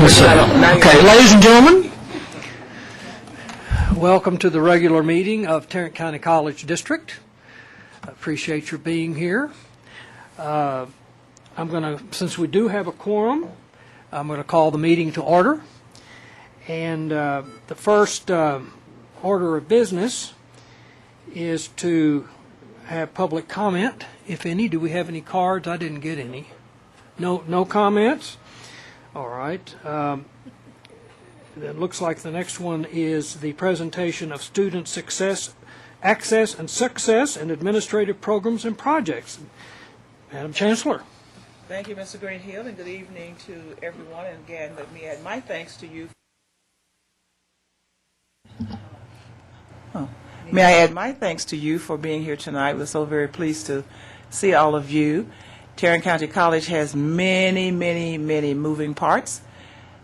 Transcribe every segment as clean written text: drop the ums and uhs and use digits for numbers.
Okay, ladies and gentlemen, welcome to the regular meeting of Tarrant County College District. I appreciate your being here. Since we do have a quorum, I'm going to call the meeting to order. And the first order of business is to have public comment, if any. Do we have any cards? I didn't get any. No comments? All right. It looks like the next one is the presentation of student success, access and success and administrative programs and projects. Madam Chancellor. Thank you, Mr. Greenhill, and good evening to everyone. And again, let me add my thanks to you. May I add my thanks to you for being here tonight. We're so very pleased to see all of you. Tarrant County College has many moving parts,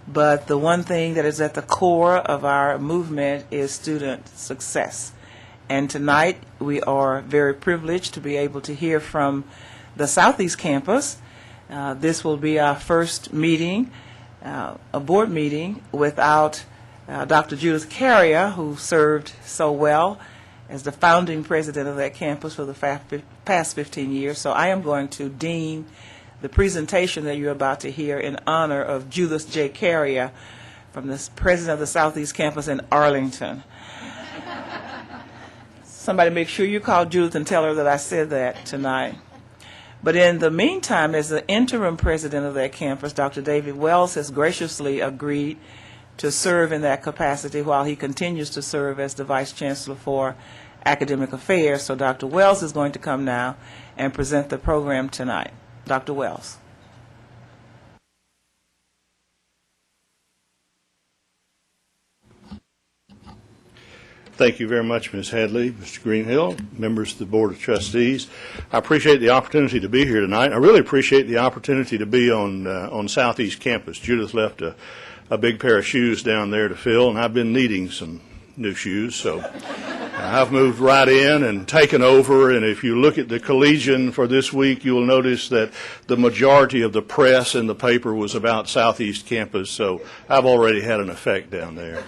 but the one thing that is at the core of our movement is student success. And tonight we are very privileged to be able to hear from the Southeast Campus. This will be our first meeting, a board meeting, without Dr. Judith Carrier, who served so well as the founding president of that campus for the past 15 years. So I am going to deem the presentation that you're about to hear in honor of Judith J. Carrier, from the president of the Southeast Campus in Arlington. Somebody make sure you call Judith and tell her that I said that tonight. But in the meantime, as the interim president of that campus, Dr. David Wells has graciously agreed to serve in that capacity while he continues to serve as the Vice Chancellor for Academic Affairs. So Dr. Wells is going to come now and present the program tonight. Dr. Wells. Thank you very much, Ms. Hadley, Mr. Greenhill, members of the Board of Trustees. I appreciate the opportunity to be here tonight. I really appreciate the opportunity to be on Southeast Campus. Judith left a big pair of shoes down there to fill, and I've been needing some new shoes, so I've moved right in and taken over. And if you look at the Collegian for this week, you will notice that the majority of the press in the paper was about Southeast Campus, so I've already had an effect down there.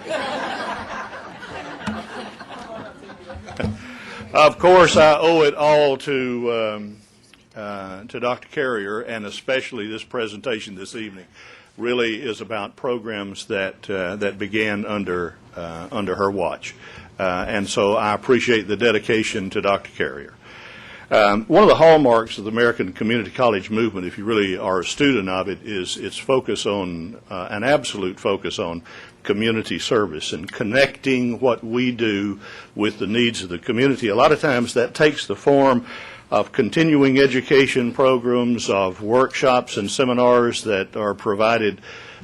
Of course, I owe it all to Dr. Carrier, and especially this presentation this evening really is about programs that began under her watch. And so I appreciate the dedication to Dr. Carrier. One of the hallmarks of the American Community College movement, if you really are a student of it, is its focus on, an absolute focus on community service and connecting what we do with the needs of the community. A lot of times that takes the form of continuing education programs, of workshops and seminars that are provided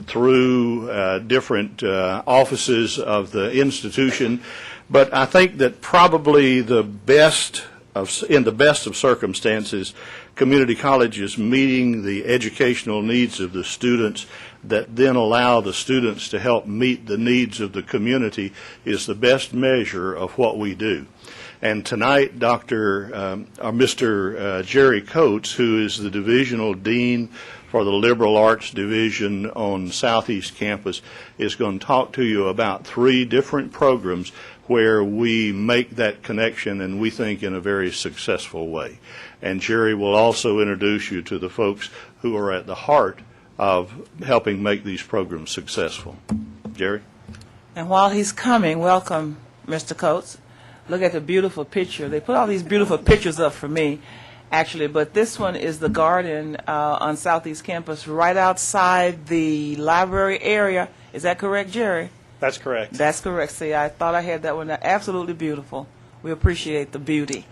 through different offices of the institution. But I think that probably in the best of circumstances, community college is meeting the educational needs of the students that then allow the students to help meet the needs of the community is the best measure of what we do. And tonight, Mr. Jerry Coates, who is the Divisional Dean for the Liberal Arts Division on Southeast Campus, is going to talk to you about 3 different programs where we make that connection, and we think in a very successful way. And Jerry will also introduce you to the folks who are at the heart of helping make these programs successful. Jerry? And while he's coming, welcome, Mr. Coates. Look at the beautiful picture. They put all these beautiful pictures up for me, actually, but this one is the garden on Southeast Campus right outside the library area. Is that correct, Jerry? That's correct. That's correct. See, I thought I had that one. Absolutely beautiful. We appreciate the beauty.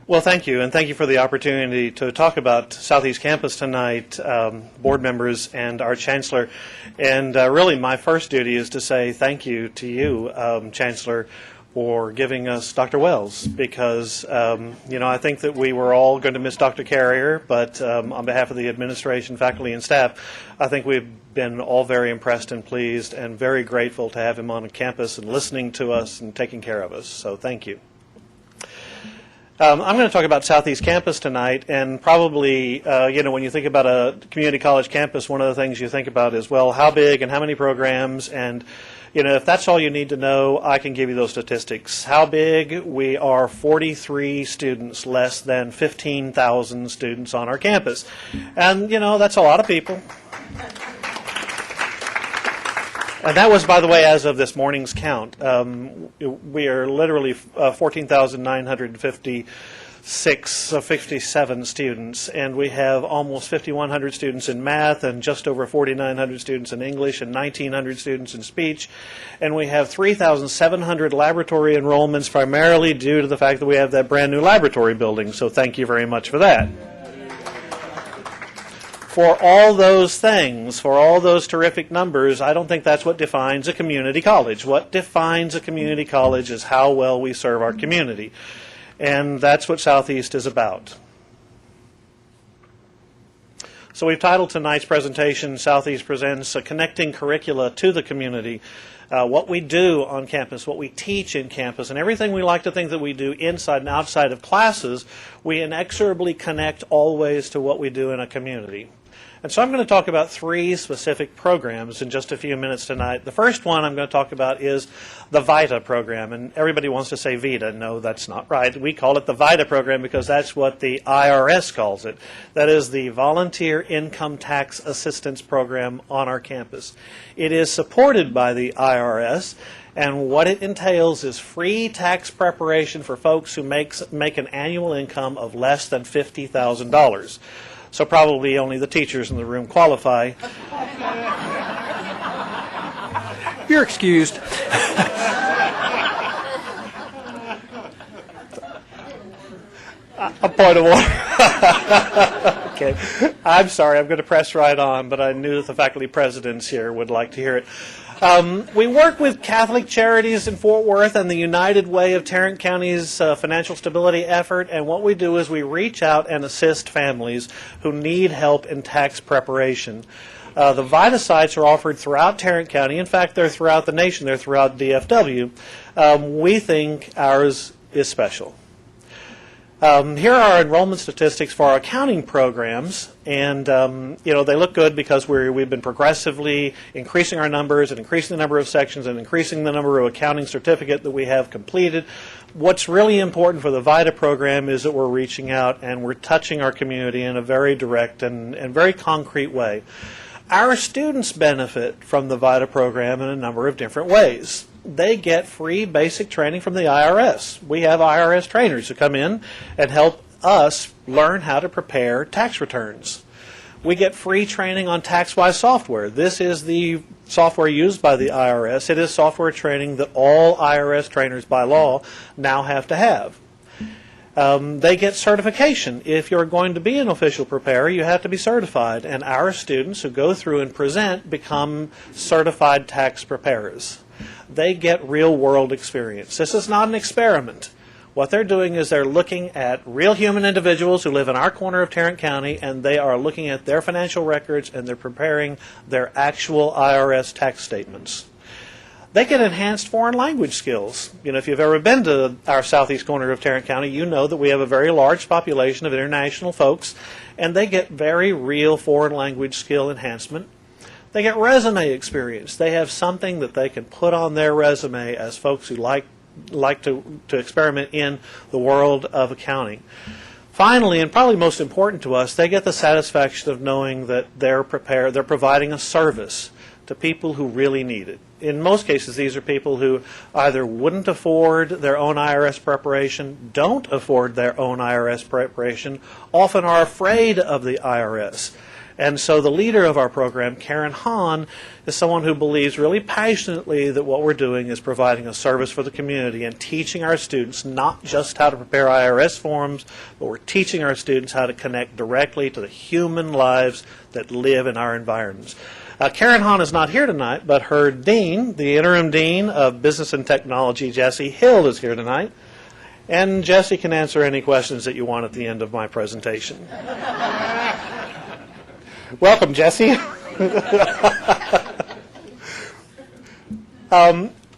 Well, thank you, and thank you for the opportunity to talk about Southeast Campus tonight, board members and our Chancellor. And really, my first duty is to say thank you to you, Chancellor, for giving us Dr. Wells, because, I think that we were all going to miss Dr. Carrier, but on behalf of the administration, faculty, and staff, I think we've been all very impressed and pleased and very grateful to have him on campus and listening to us and taking care of us. So thank you. I'm going to talk about Southeast Campus tonight, and probably, when you think about a community college campus, one of the things you think about is, well, how big and how many programs, and, if that's all you need to know, I can give you those statistics. How big? We are 43 students, less than 15,000 students on our campus. And, that's a lot of people. And that was, by the way, as of this morning's count. We are literally 57 students, and we have almost 5,100 students in math, and just over 4,900 students in English, and 1,900 students in speech. And we have 3,700 laboratory enrollments, primarily due to the fact that we have that brand new laboratory building. So thank you very much for that. For all those things, for all those terrific numbers, I don't think that's what defines a community college. What defines a community college is how well we serve our community. And that's what Southeast is about. So we've titled tonight's presentation, Southeast Presents Connecting Curricula to the Community. What we do on campus, what we teach in campus, and everything we like to think that we do inside and outside of classes, we inexorably connect always to what we do in a community. And so I'm going to talk about 3 specific programs in just a few minutes tonight. The first one I'm going to talk about is the VITA program. And everybody wants to say VITA. No, that's not right. We call it the VITA program because that's what the IRS calls it. That is the Volunteer Income Tax Assistance Program on our campus. It is supported by the IRS. And what it entails is free tax preparation for folks who make an annual income of less than $50,000. So probably only the teachers in the room qualify. You're excused. A point of order. Okay. I'm sorry, I'm going to press right on, but I knew that the faculty presidents here would like to hear it. We work with Catholic Charities in Fort Worth and the United Way of Tarrant County's financial stability effort, and what we do is we reach out and assist families who need help in tax preparation. The VITA sites are offered throughout Tarrant County. In fact, they're throughout the nation. They're throughout DFW. We think ours is special. Here are our enrollment statistics for our accounting programs, and they look good because we've been progressively increasing our numbers and increasing the number of sections and increasing the number of accounting certificate that we have completed. What's really important for the VITA program is that we're reaching out and we're touching our community in a very direct and very concrete way. Our students benefit from the VITA program in a number of different ways. They get free basic training from the IRS. We have IRS trainers who come in and help us learn how to prepare tax returns. We get free training on TaxWise software. This is the software used by the IRS. It is software training that all IRS trainers by law now have to have. They get certification. If you're going to be an official preparer, you have to be certified. And our students who go through and present become certified tax preparers. They get real-world experience. This is not an experiment. What they're doing is they're looking at real human individuals who live in our corner of Tarrant County, and they are looking at their financial records, and they're preparing their actual IRS tax statements. They get enhanced foreign language skills. If you've ever been to our southeast corner of Tarrant County, you know that we have a very large population of international folks, and they get very real foreign language skill enhancement. They get resume experience. They have something that they can put on their resume as folks who like to experiment in the world of accounting. Finally, and probably most important to us, they get the satisfaction of knowing that they're providing a service to people who really need it. In most cases, these are people who either wouldn't afford their own IRS preparation, don't afford their own IRS preparation, often are afraid of the IRS. And so the leader of our program, Karen Hahn, is someone who believes really passionately that what we're doing is providing a service for the community and teaching our students not just how to prepare IRS forms, but we're teaching our students how to connect directly to the human lives that live in our environments. Karen Hahn is not here tonight, but her dean, the interim dean of Business and Technology, Jesse Hill, is here tonight. And Jesse can answer any questions that you want at the end of my presentation. Welcome, Jesse.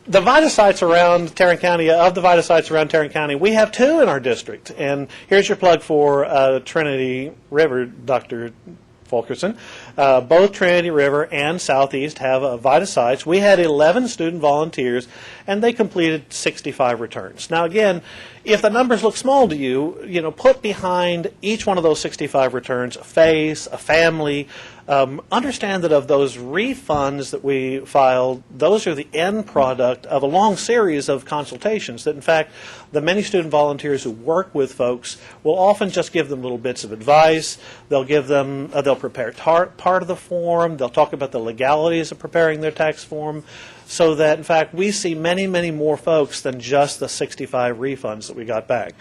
the VITA sites around Tarrant County, of the VITA sites around Tarrant County, we have 2 in our district. And here's your plug for Trinity River, Dr. Fulkerson. Both Trinity River and Southeast have VITA sites. We had 11 student volunteers, and they completed 65 returns. Now, again, if the numbers look small to you, put behind each one of those 65 returns a face, a family. Understand that of those refunds that we filed, those are the end product of a long series of consultations that, in fact, the many student volunteers who work with folks will often just give them little bits of advice. They'll give them, they'll prepare part of the form. They'll talk about the legalities of preparing their tax form, so that, in fact, we see many, many more folks than just the 65 refunds that we got back.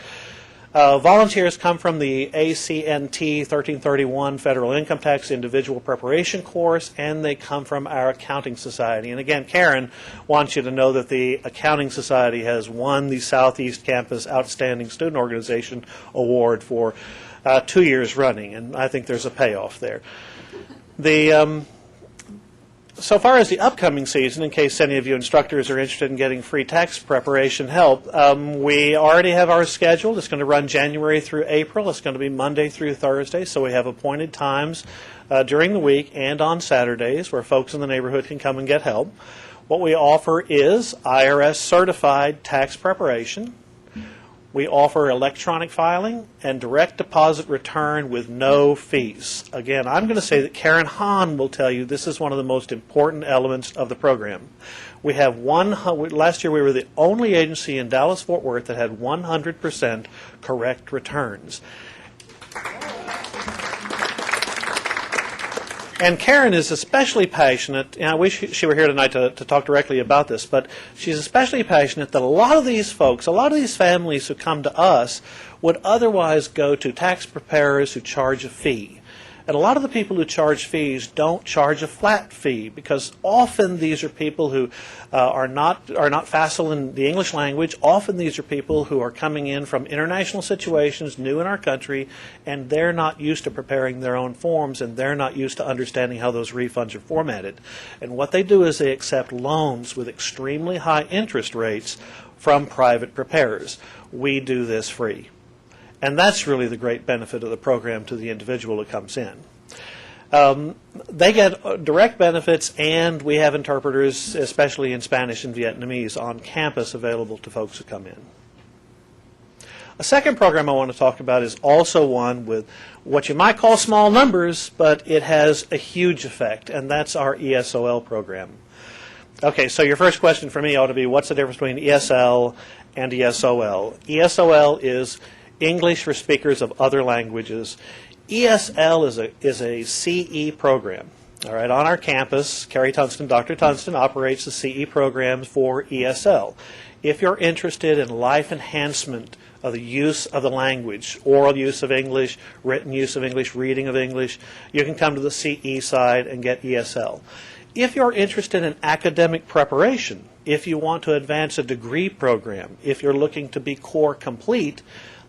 Volunteers come from the ACNT 1331 Federal Income Tax Individual Preparation course, and they come from our Accounting Society. And again, Karen wants you to know that the Accounting Society has won the Southeast Campus Outstanding Student Organization Award for 2 years running, and I think there's a payoff there. So far as the upcoming season, in case any of you instructors are interested in getting free tax preparation help, we already have our schedule. It's going to run January through April. It's going to be Monday through Thursday, so we have appointed times during the week and on Saturdays where folks in the neighborhood can come and get help. What we offer is IRS certified tax preparation. We offer electronic filing and direct deposit return with no fees. Again, I'm going to say that Karen Hahn will tell you this is one of the most important elements of the program. We have last year we were the only agency in Dallas-Fort Worth that had 100% correct returns. And Karen is especially passionate, and I wish she were here tonight to talk directly about this, but she's especially passionate that a lot of these folks, a lot of these families who come to us would otherwise go to tax preparers who charge a fee. And a lot of the people who charge fees don't charge a flat fee, because often these are people who are not facile in the English language. Often these are people who are coming in from international situations, new in our country, and they're not used to preparing their own forms, and they're not used to understanding how those refunds are formatted. And what they do is they accept loans with extremely high interest rates from private preparers. We do this free. And that's really the great benefit of the program to the individual who comes in. They get direct benefits, and we have interpreters, especially in Spanish and Vietnamese, on campus available to folks who come in. A second program I want to talk about is also one with what you might call small numbers, but it has a huge effect, and that's our ESOL program. Okay, so your first question for me ought to be, what's the difference between ESL and ESOL? ESOL is English for speakers of other languages. ESL is a CE program. All right, on our campus, Carrie Tunston, Dr. Tunston, operates the CE programs for ESL. If you're interested in life enhancement of the use of the language, oral use of English, written use of English, reading of English, you can come to the CE side and get ESL. If you're interested in academic preparation, if you want to advance a degree program, if you're looking to be core complete,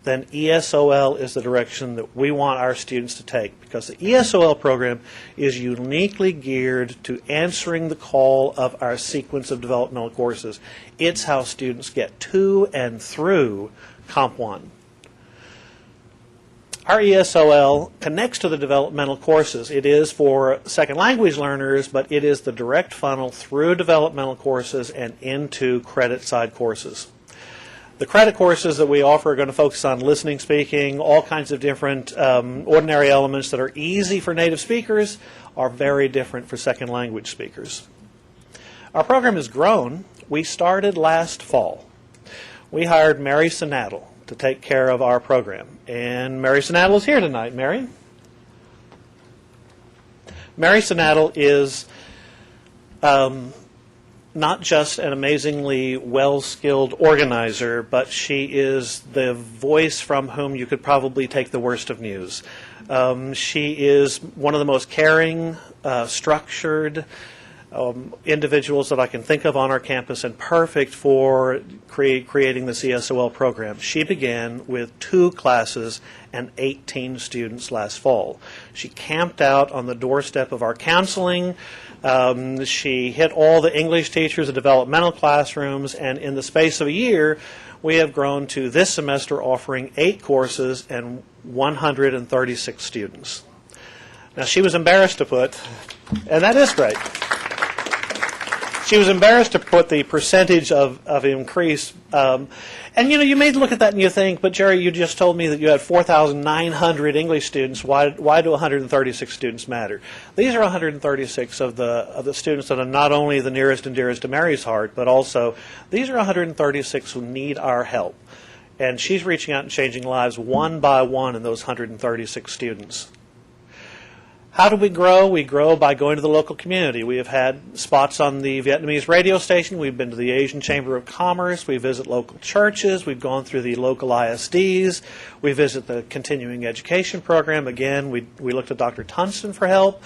then ESOL is the direction that we want our students to take, because the ESOL program is uniquely geared to answering the call of our sequence of developmental courses. It's how students get to and through Comp 1. Our ESOL connects to the developmental courses. It is for second language learners, but it is the direct funnel through developmental courses and into credit side courses. The credit courses that we offer are going to focus on listening, speaking, all kinds of different ordinary elements that are easy for native speakers are very different for second language speakers. Our program has grown. We started last fall. We hired Mary Sinattle to take care of our program. And Mary Sinattle is here tonight. Mary? Mary Sinattle is not just an amazingly well-skilled organizer, but she is the voice from whom you could probably take the worst of news. She is one of the most caring, structured, individuals that I can think of on our campus and perfect for creating the ESOL program. She began with 2 classes and 18 students last fall. She camped out on the doorstep of our counseling. She hit all the English teachers, the developmental classrooms, and in the space of a year, we have grown to this semester offering 8 courses and 136 students. Now, she was embarrassed to put, and that is great. She was embarrassed to put the percentage of increase. And, you may look at that and you think, but Jerry, you just told me that you had 4,900 English students. Why do 136 students matter? These are 136 of the students that are not only the nearest and dearest to Mary's heart, but also these are 136 who need our help. And she's reaching out and changing lives one by one in those 136 students. How do we grow? We grow by going to the local community. We have had spots on the Vietnamese radio station. We've been to the Asian Chamber of Commerce. We visit local churches. We've gone through the local ISDs. We visit the continuing education program. Again, we looked at Dr. Tunston for help.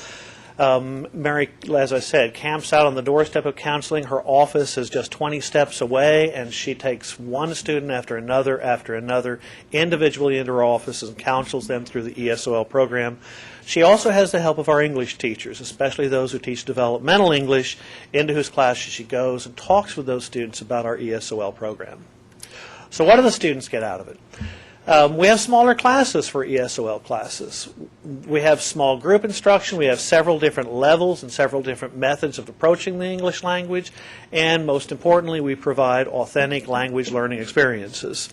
Mary, as I said, camps out on the doorstep of counseling. Her office is just 20 steps away, and she takes one student after another individually into her office and counsels them through the ESOL program. She also has the help of our English teachers, especially those who teach developmental English, into whose classes she goes and talks with those students about our ESOL program. So what do the students get out of it? We have smaller classes for ESOL classes. We have small group instruction. We have several different levels and several different methods of approaching the English language. And most importantly, we provide authentic language learning experiences.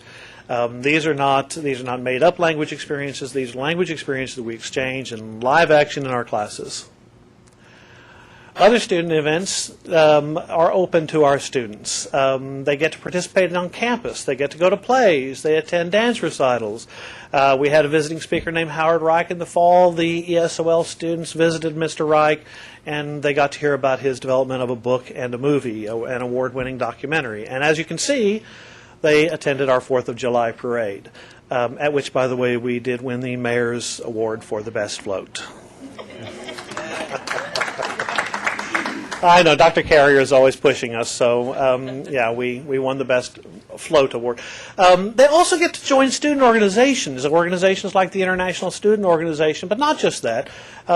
These are not made-up language experiences. These are language experiences that we exchange in live action in our classes. Other student events are open to our students. They get to participate on campus. They get to go to plays. They attend dance recitals. We had a visiting speaker named Howard Reich in the fall. The ESOL students visited Mr. Reich, and they got to hear about his development of a book and a movie, an award-winning documentary. And as you can see, they attended our 4th of July parade, at which, by the way, we did win the Mayor's Award for the best float. I know, Dr. Carrier is always pushing us, so yeah, we won the Best Float Award. They also get to join student organizations like the International Student Organization, but not just that.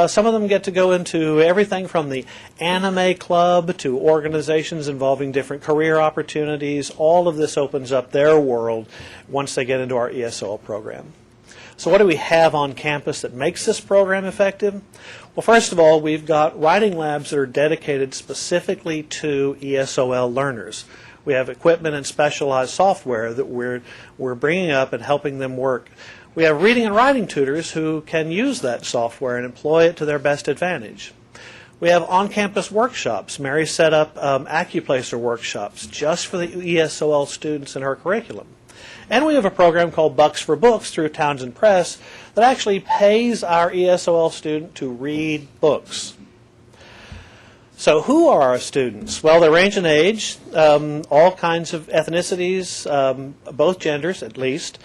Some of them get to go into everything from the anime club to organizations involving different career opportunities. All of this opens up their world once they get into our ESOL program. So what do we have on campus that makes this program effective? Well, first of all, we've got writing labs that are dedicated specifically to ESOL learners. We have equipment and specialized software that we're bringing up and helping them work. We have reading and writing tutors who can use that software and employ it to their best advantage. We have on-campus workshops. Mary set up acuplacer workshops just for the ESOL students in her curriculum. And we have a program called Bucks for Books through Townsend Press that actually pays our ESOL student to read books. So who are our students? Well, they range in age, all kinds of ethnicities, both genders at least.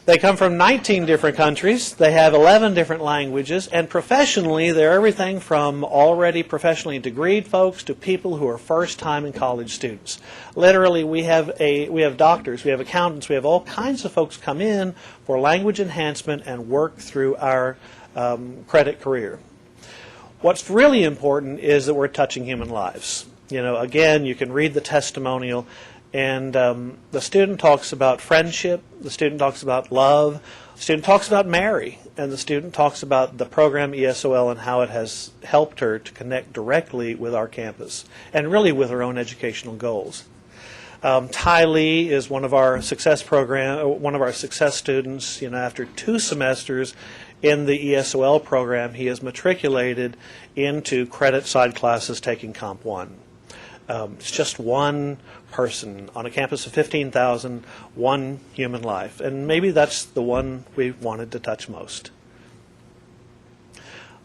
They come from 19 different countries. They have 11 different languages. And professionally, they're everything from already professionally degreed folks to people who are first-time in college students. Literally, we have doctors, we have accountants, we have all kinds of folks come in for language enhancement and work through our credit career. What's really important is that we're touching human lives. You know, again, you can read the testimonial. And the student talks about friendship, the student talks about love, the student talks about Mary, and the student talks about the program ESOL and how it has helped her to connect directly with our campus and really with her own educational goals. Ty Lee is one of our success students. You know, after 2 semesters in the ESOL program, he is matriculated into credit side classes taking Comp 1. It's just one person on a campus of 15,000, one human life. And maybe that's the one we wanted to touch most.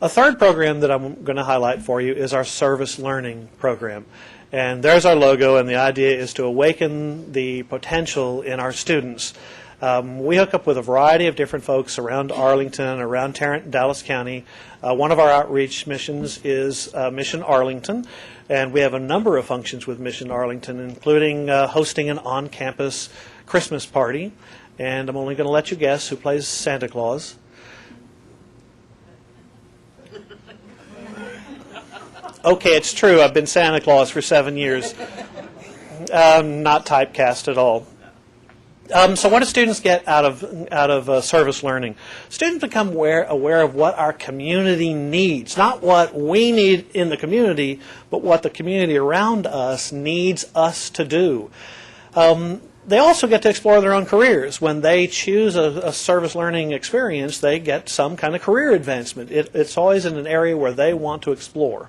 A third program that I'm going to highlight for you is our service learning program. And there's our logo, and the idea is to awaken the potential in our students. We hook up with a variety of different folks around Arlington, around Tarrant and Dallas County. One of our outreach missions is Mission Arlington, and we have a number of functions with Mission Arlington, including hosting an on-campus Christmas party. And I'm only going to let you guess who plays Santa Claus. Okay, it's true. I've been Santa Claus for 7 years. Not typecast at all. So what do students get out of service learning? Students become aware of what our community needs, not what we need in the community, but what the community around us needs us to do. They also get to explore their own careers. When they choose a service learning experience, they get some kind of career advancement. It's always in an area where they want to explore.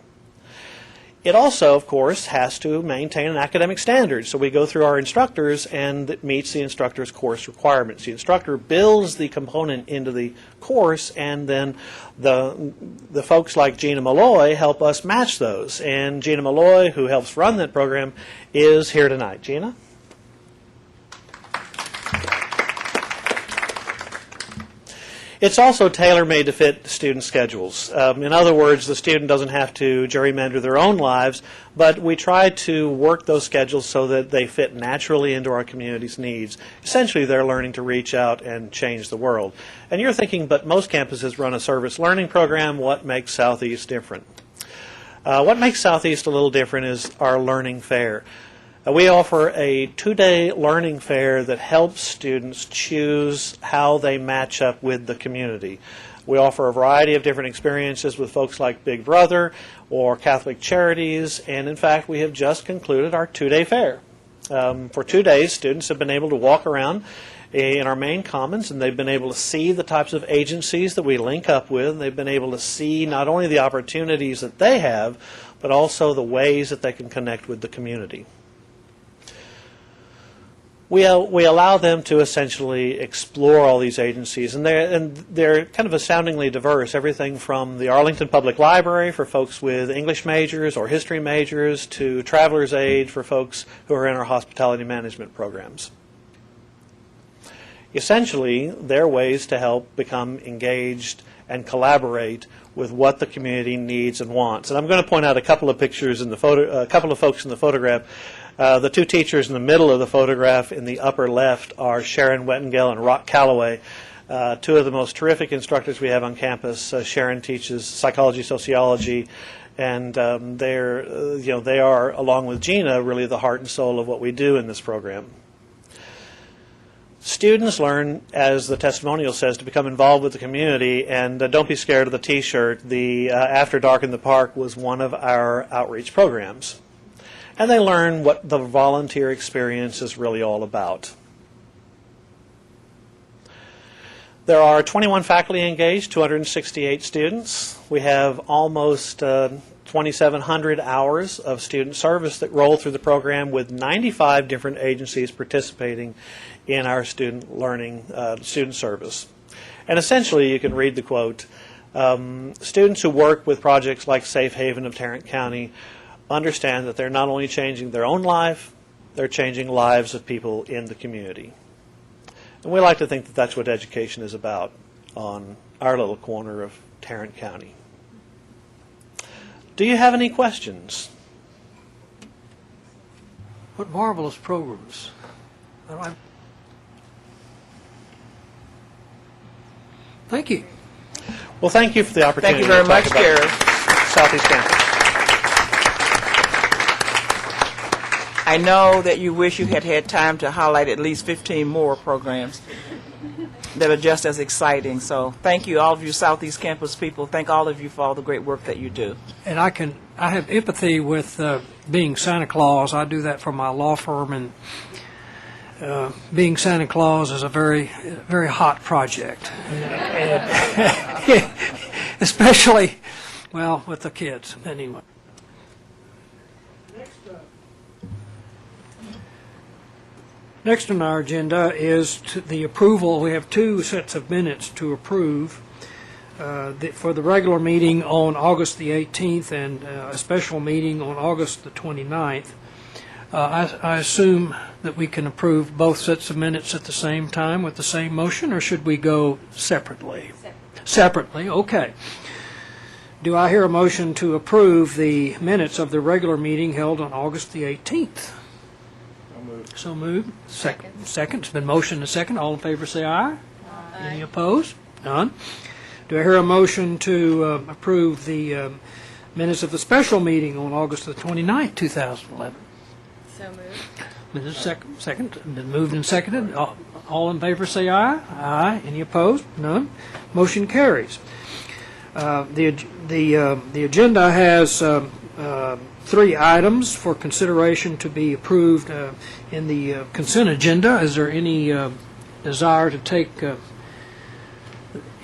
It also, of course, has to maintain an academic standard. So we go through our instructors, and it meets the instructor's course requirements. The instructor builds the component into the course, and then the folks like Gina Malloy help us match those. And Gina Malloy, who helps run that program, is here tonight. Gina? It's also tailor-made to fit student schedules. In other words, the student doesn't have to gerrymander their own lives, but we try to work those schedules so that they fit naturally into our community's needs. Essentially, they're learning to reach out and change the world. And you're thinking, but most campuses run a service learning program. What makes Southeast different? What makes Southeast a little different is our learning fair. We offer a 2-day learning fair that helps students choose how they match up with the community. We offer a variety of different experiences with folks like Big Brother or Catholic Charities, and in fact we have just concluded our 2-day fair. For 2 days, students have been able to walk around in our main commons, and they've been able to see the types of agencies that we link up with, and they've been able to see not only the opportunities that they have, but also the ways that they can connect with the community. We allow them to essentially explore all these agencies, and they're kind of astoundingly diverse. Everything from the Arlington Public Library for folks with English majors or history majors to Traveler's Aid for folks who are in our hospitality management programs. Essentially, they're ways to help become engaged and collaborate with what the community needs and wants. And I'm going to point out a couple of pictures in the photo, a couple of folks in the photograph. The two teachers in the middle of the photograph in the upper left are Sharon Wettengell and Rock Calloway, two of the most terrific instructors we have on campus. Sharon teaches psychology, sociology, and they are, along with Gina, really the heart and soul of what we do in this program. Students learn, as the testimonial says, to become involved with the community, and don't be scared of the T-shirt. The After Dark in the Park was one of our outreach programs. And they learn what the volunteer experience is really all about. There are 21 faculty engaged, 268 students. We have almost 2,700 hours of student service that roll through the program, with 95 different agencies participating in our student learning, student service. And essentially, you can read the quote, students who work with projects like Safe Haven of Tarrant County understand that they're not only changing their own life, they're changing lives of people in the community. And we like to think that that's what education is about on our little corner of Tarrant County. Do you have any questions? What marvelous programs. Thank you. Well, thank you for the opportunity. Thank you very much, Gary. Southeast Campus. I know that you wish you had had time to highlight at least 15 more programs that are just as exciting. So thank you, all of you Southeast Campus people. Thank all of you for all the great work that you do. And I have empathy with being Santa Claus. I do that for my law firm, and being Santa Claus is a very, very hot project, especially, well, with the kids. Anyway. Next on our agenda is the approval. We have 2 sets of minutes to approve for the regular meeting on August the 18th and a special meeting on August the 29th. I assume that we can approve both sets of minutes at the same time with the same motion, or should we go separately? Separately, okay. Do I hear a motion to approve the minutes of the regular meeting held on August the 18th? So moved. Second. Second. It's been motioned and second. All in favor say aye. Aye. Any opposed? None. Do I hear a motion to approve the minutes of the special meeting on August the 29th, 2011? So moved. Minutes second. Been moved and seconded. All in favor say aye. Aye. Any opposed? None. Motion carries. The agenda has 3 items for consideration to be approved in the consent agenda. Is there any desire to take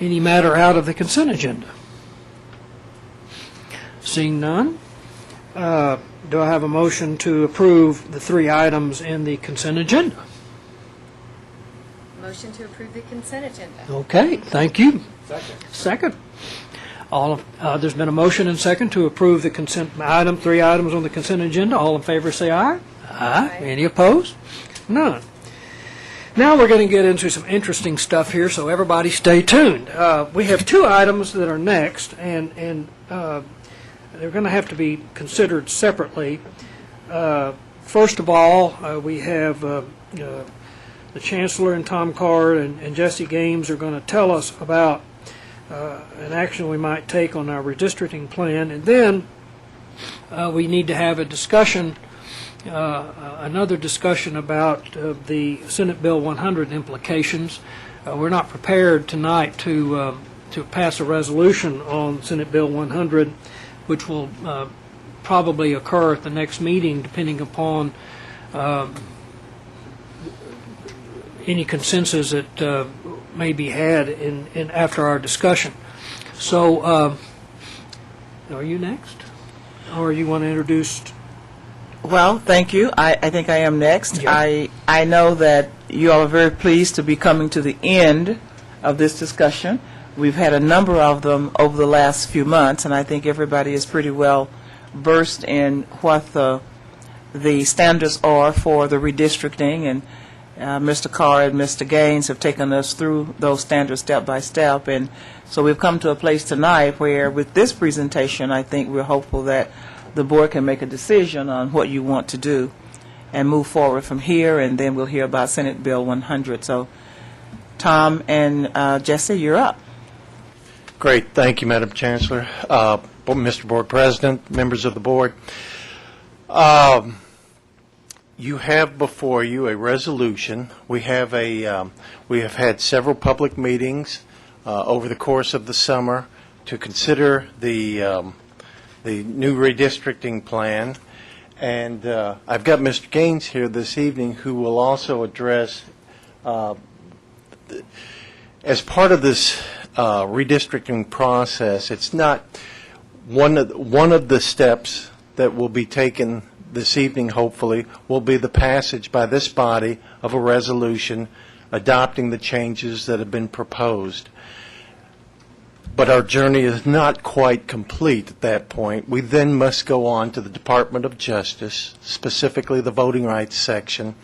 any matter out of the consent agenda? Seeing none, do I have a motion to approve the 3 items in the consent agenda? Motion to approve the consent agenda. Okay, thank you. Second. There's been a motion and second to approve the consent item, 3 items on the consent agenda. All in favor say aye. Aye. Any opposed? None. Now we're going to get into some interesting stuff here, so everybody stay tuned. We have 2 items that are next, and they're going to have to be considered separately. First of all, we have the Chancellor and Tom Card and Jesse Gaines are going to tell us about an action we might take on our redistricting plan, and then we need to have a discussion, another discussion about the Senate Bill 100 implications. We're not prepared tonight to pass a resolution on Senate Bill 100, which will probably occur at the next meeting, depending upon any consensus that may be had in after our discussion. So, are you next, or you want to introduce? Well, thank you. I think I am next. Yeah. I know that you all are very pleased to be coming to the end of this discussion. We've had a number of them over the last few months, and I think everybody is pretty well versed in what the standards are for the redistricting, and Mr. Carr and Mr. Gaines have taken us through those standards step by step, and so we've come to a place tonight where with this presentation I think we're hopeful that the board can make a decision on what you want to do and move forward from here, and then we'll hear about Senate Bill 100. So Tom and Jesse, you're up. Great. Thank you, Madam Chancellor, Mr. Board President, members of the board. You have before you a resolution. We have had several public meetings over the course of the summer to consider the new redistricting plan, and I've got Mr. Gaines here this evening who will also address, as part of this redistricting process, it's not one of the steps that will be taken this evening, hopefully, will be the passage by this body of a resolution adopting the changes that have been proposed. But our journey is not quite complete at that point. We then must go on to the Department of Justice, specifically the Voting Rights section,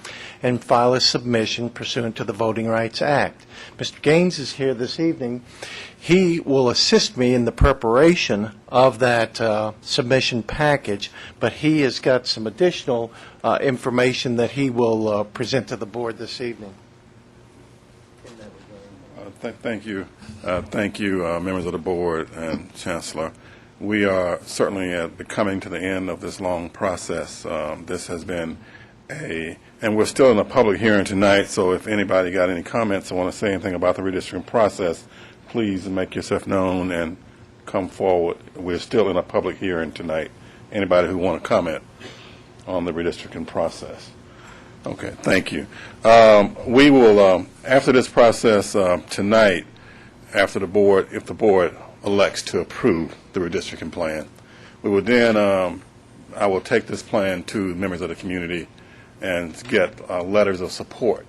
and file a submission pursuant to the Voting Rights Act. Mr. Gaines is here this evening. He will assist me in the preparation of that submission package, but he has got some additional information that he will present to the board this evening. Thank you. Thank you, members of the board and Chancellor. We are certainly coming to the end of this long process. This has been and we're still in a public hearing tonight, so if anybody got any comments or want to say anything about the redistricting process, please make yourself known and come forward. We're still in a public hearing tonight. Anybody who want to comment on the redistricting process? Okay, thank you. We will, after this process tonight, after the board, if the board elects to approve the redistricting plan, we will then, I will take this plan to members of the community and get letters of support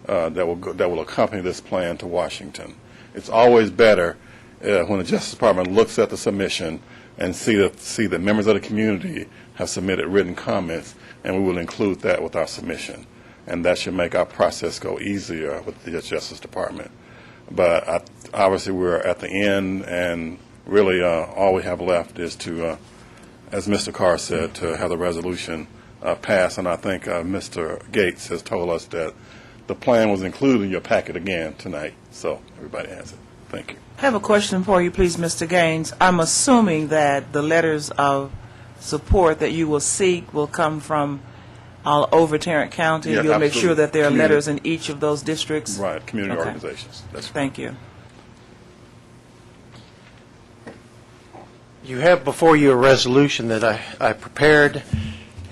that will accompany this plan to Washington. It's always better when the Justice Department looks at the submission and see that members of the community have submitted written comments, and we will include that with our submission. And that should make our process go easier with the Justice Department. But obviously we're at the end, and really all we have left is to, as Mr. Carr said, to have the resolution pass. And I think Mr. Gates has told us that the plan was included in your packet again tonight, so everybody has it. Thank you. I have a question for you, please, Mr. Gaines. I'm assuming that the letters of support that you will seek will come from all over Tarrant County. Yeah, You'll make sure absolutely. that there are Community. letters in each of those districts? Right, community Okay. organizations. That's Thank you. You have before you a resolution that I prepared,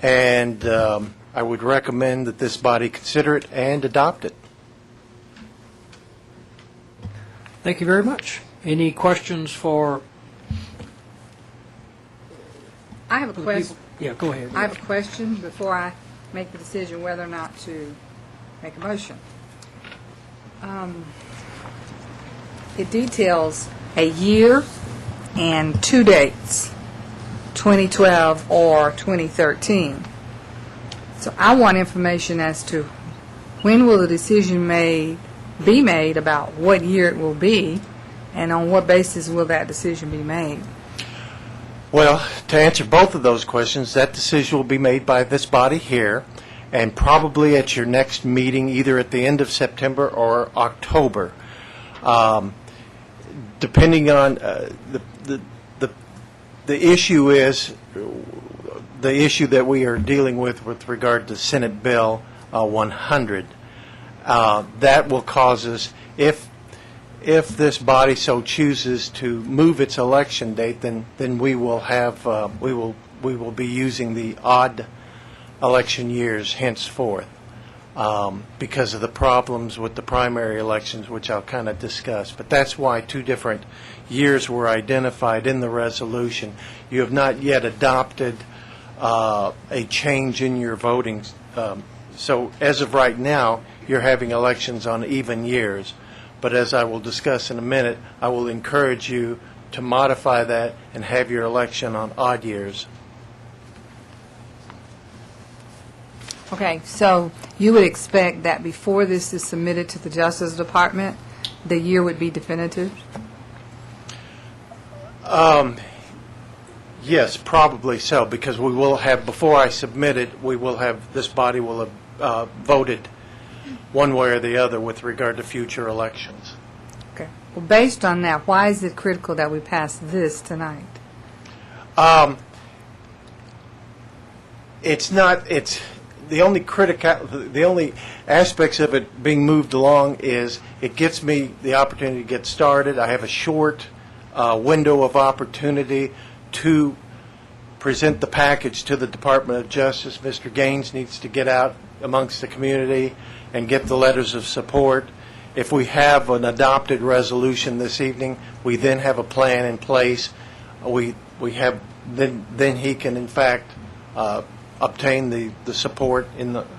and I would recommend that this body consider it and adopt it. Thank you very much. Any questions for I have a the question. people? Yeah, go ahead. I have a question before I make the decision whether or not to make a motion. It details a year and 2 dates, 2012 or 2013. So I want information as to when will the decision be made about what year it will be, and on what basis will that decision be made? Well, to answer both of those questions, that decision will be made by this body here, and probably at your next meeting, either at the end of September or October. Depending on the issue is the issue that we are dealing with regard to Senate Bill 100. That will cause us, if this body so chooses to move its election date, then we will have we will be using the odd election years henceforth because of the problems with the primary elections, which I'll kind of discuss. But that's why 2 different years were identified in the resolution. You have not yet adopted a change in your voting. So as of right now, you're having elections on even years. But as I will discuss in a minute, I will encourage you to modify that and have your election on odd years. Okay, so you would expect that before this is submitted to the Justice Department, the year would be definitive? Yes, probably so, because we will have, before I submit it, we will have, this body will have voted one way or the other with regard to future elections. Okay. Well, based on that, why is it critical that we pass this tonight? It's not, it's, the only aspects of it being moved along is it gets me the opportunity to get started. I have a short window of opportunity to present the package to the Department of Justice. Mr. Gaines needs to get out amongst the community and get the letters of support. If we have an adopted resolution this evening, we then have a plan in place. We have then he can in fact obtain the support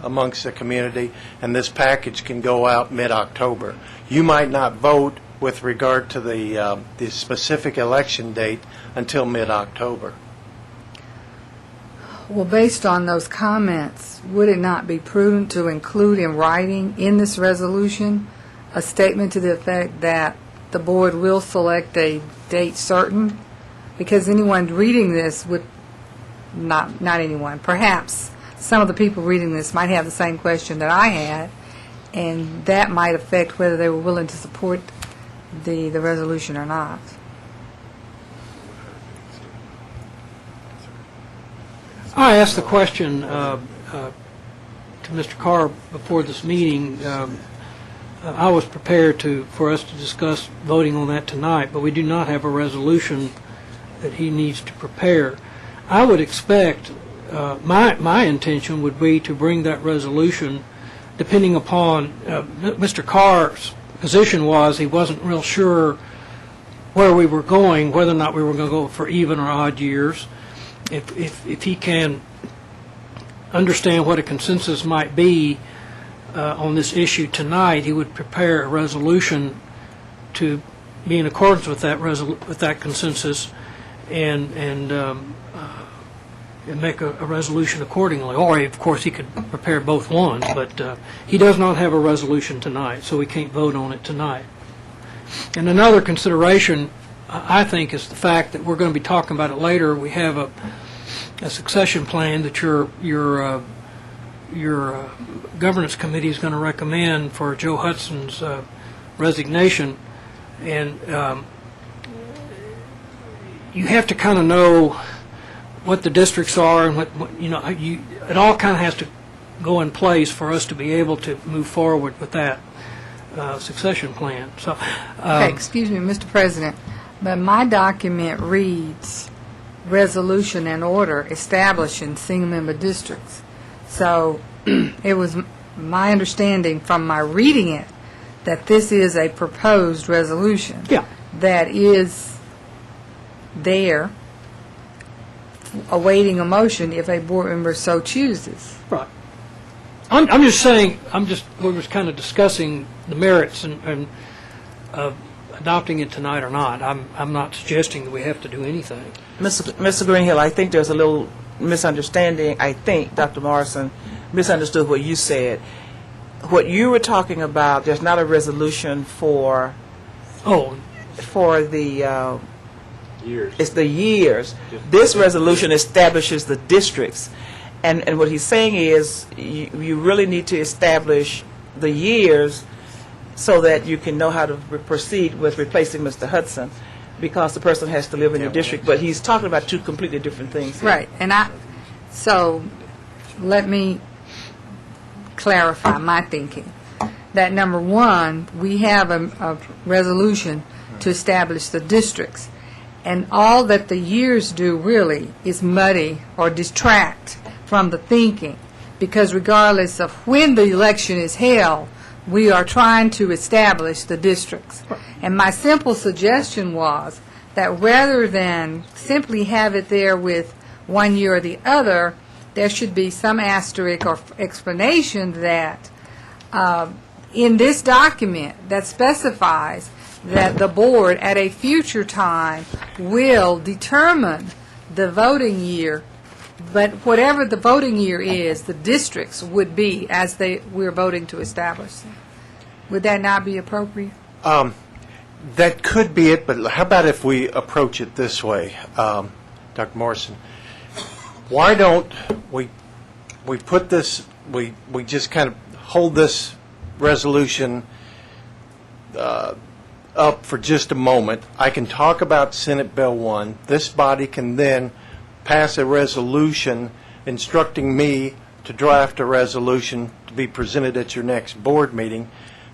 amongst the community, and this package can go out mid-October. You might not vote with regard to the specific election date until mid-October. Well, based on those comments, would it not be prudent to include in writing in this resolution a statement to the effect that the board will select a date certain? Because anyone reading this would, not anyone, perhaps some of the people reading this might have the same question that I had, and that might affect whether they were willing to support the resolution or not. I asked the question to Mr. Carr before this meeting. I was prepared for us to discuss voting on that tonight, but we do not have a resolution that he needs to prepare. I would expect, my intention would be to bring that resolution, depending upon, Mr. Carr's position was he wasn't real sure where we were going, whether or not we were going to go for even or odd years. If he can understand what a consensus might be on this issue tonight, he would prepare a resolution to be in accordance with that with that consensus and make a resolution accordingly. Or, of course, he could prepare both ones, but he does not have a resolution tonight, so we can't vote on it tonight. And another consideration, I think, is the fact that we're going to be talking about it later. We have a succession plan that your governance committee is going to recommend for Joe Hudson's resignation, and you have to kind of know what the districts are and what it all kind of has to go in place for us to be able to move forward with that succession plan. So, Okay, excuse me, Mr. President, but my document reads resolution and order establishing single-member districts. So it was my understanding from my reading it that this is a proposed resolution. Yeah. That is there awaiting a motion if a board member so chooses. right. I'm just saying. We're just kind of discussing the merits and adopting it tonight or not. I'm not suggesting that we have to do anything. Mr. Greenhill, I think there's a little misunderstanding. I think Dr. Morrison misunderstood what you said. What you were talking about, there's not a resolution for the years. It's the years. This resolution establishes the districts. And what he's saying is you really need to establish the years so that you can know how to proceed with replacing Mr. Hudson, because the person has to live in your district. But he's talking about two completely different things here. Right, and so let me clarify my thinking. That number one, we have a resolution to establish the districts, and all that the years do really is muddy or distract from the thinking, because regardless of when the election is held, we are trying to establish the districts. And my simple suggestion was that rather than simply have it there with one year or the other, there should be some asterisk or explanation that in this document that specifies that the board at a future time will determine the voting year, but whatever the voting year is, the districts would be as we're voting to establish them. Would that not be appropriate? That could be it, but how about if we approach it this way, Dr. Morrison? Why don't we put this, we just kind of hold this resolution up for just a moment. I can talk about Senate Bill 1. This body can then pass a resolution instructing me to draft a resolution to be presented at your next board meeting.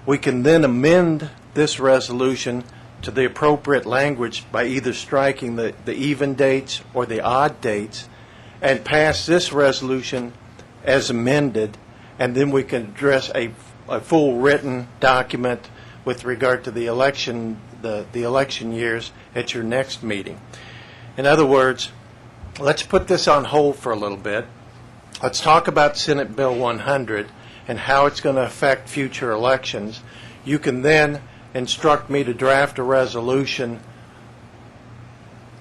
We can then amend this resolution to the appropriate language by either striking the even dates or the odd dates and pass this resolution as amended, and then we can address a full written document with regard to the election years at your next meeting. In other words, let's put this on hold for a little bit. Let's talk about Senate Bill 100 and how it's going to affect future elections. You can then instruct me to draft a resolution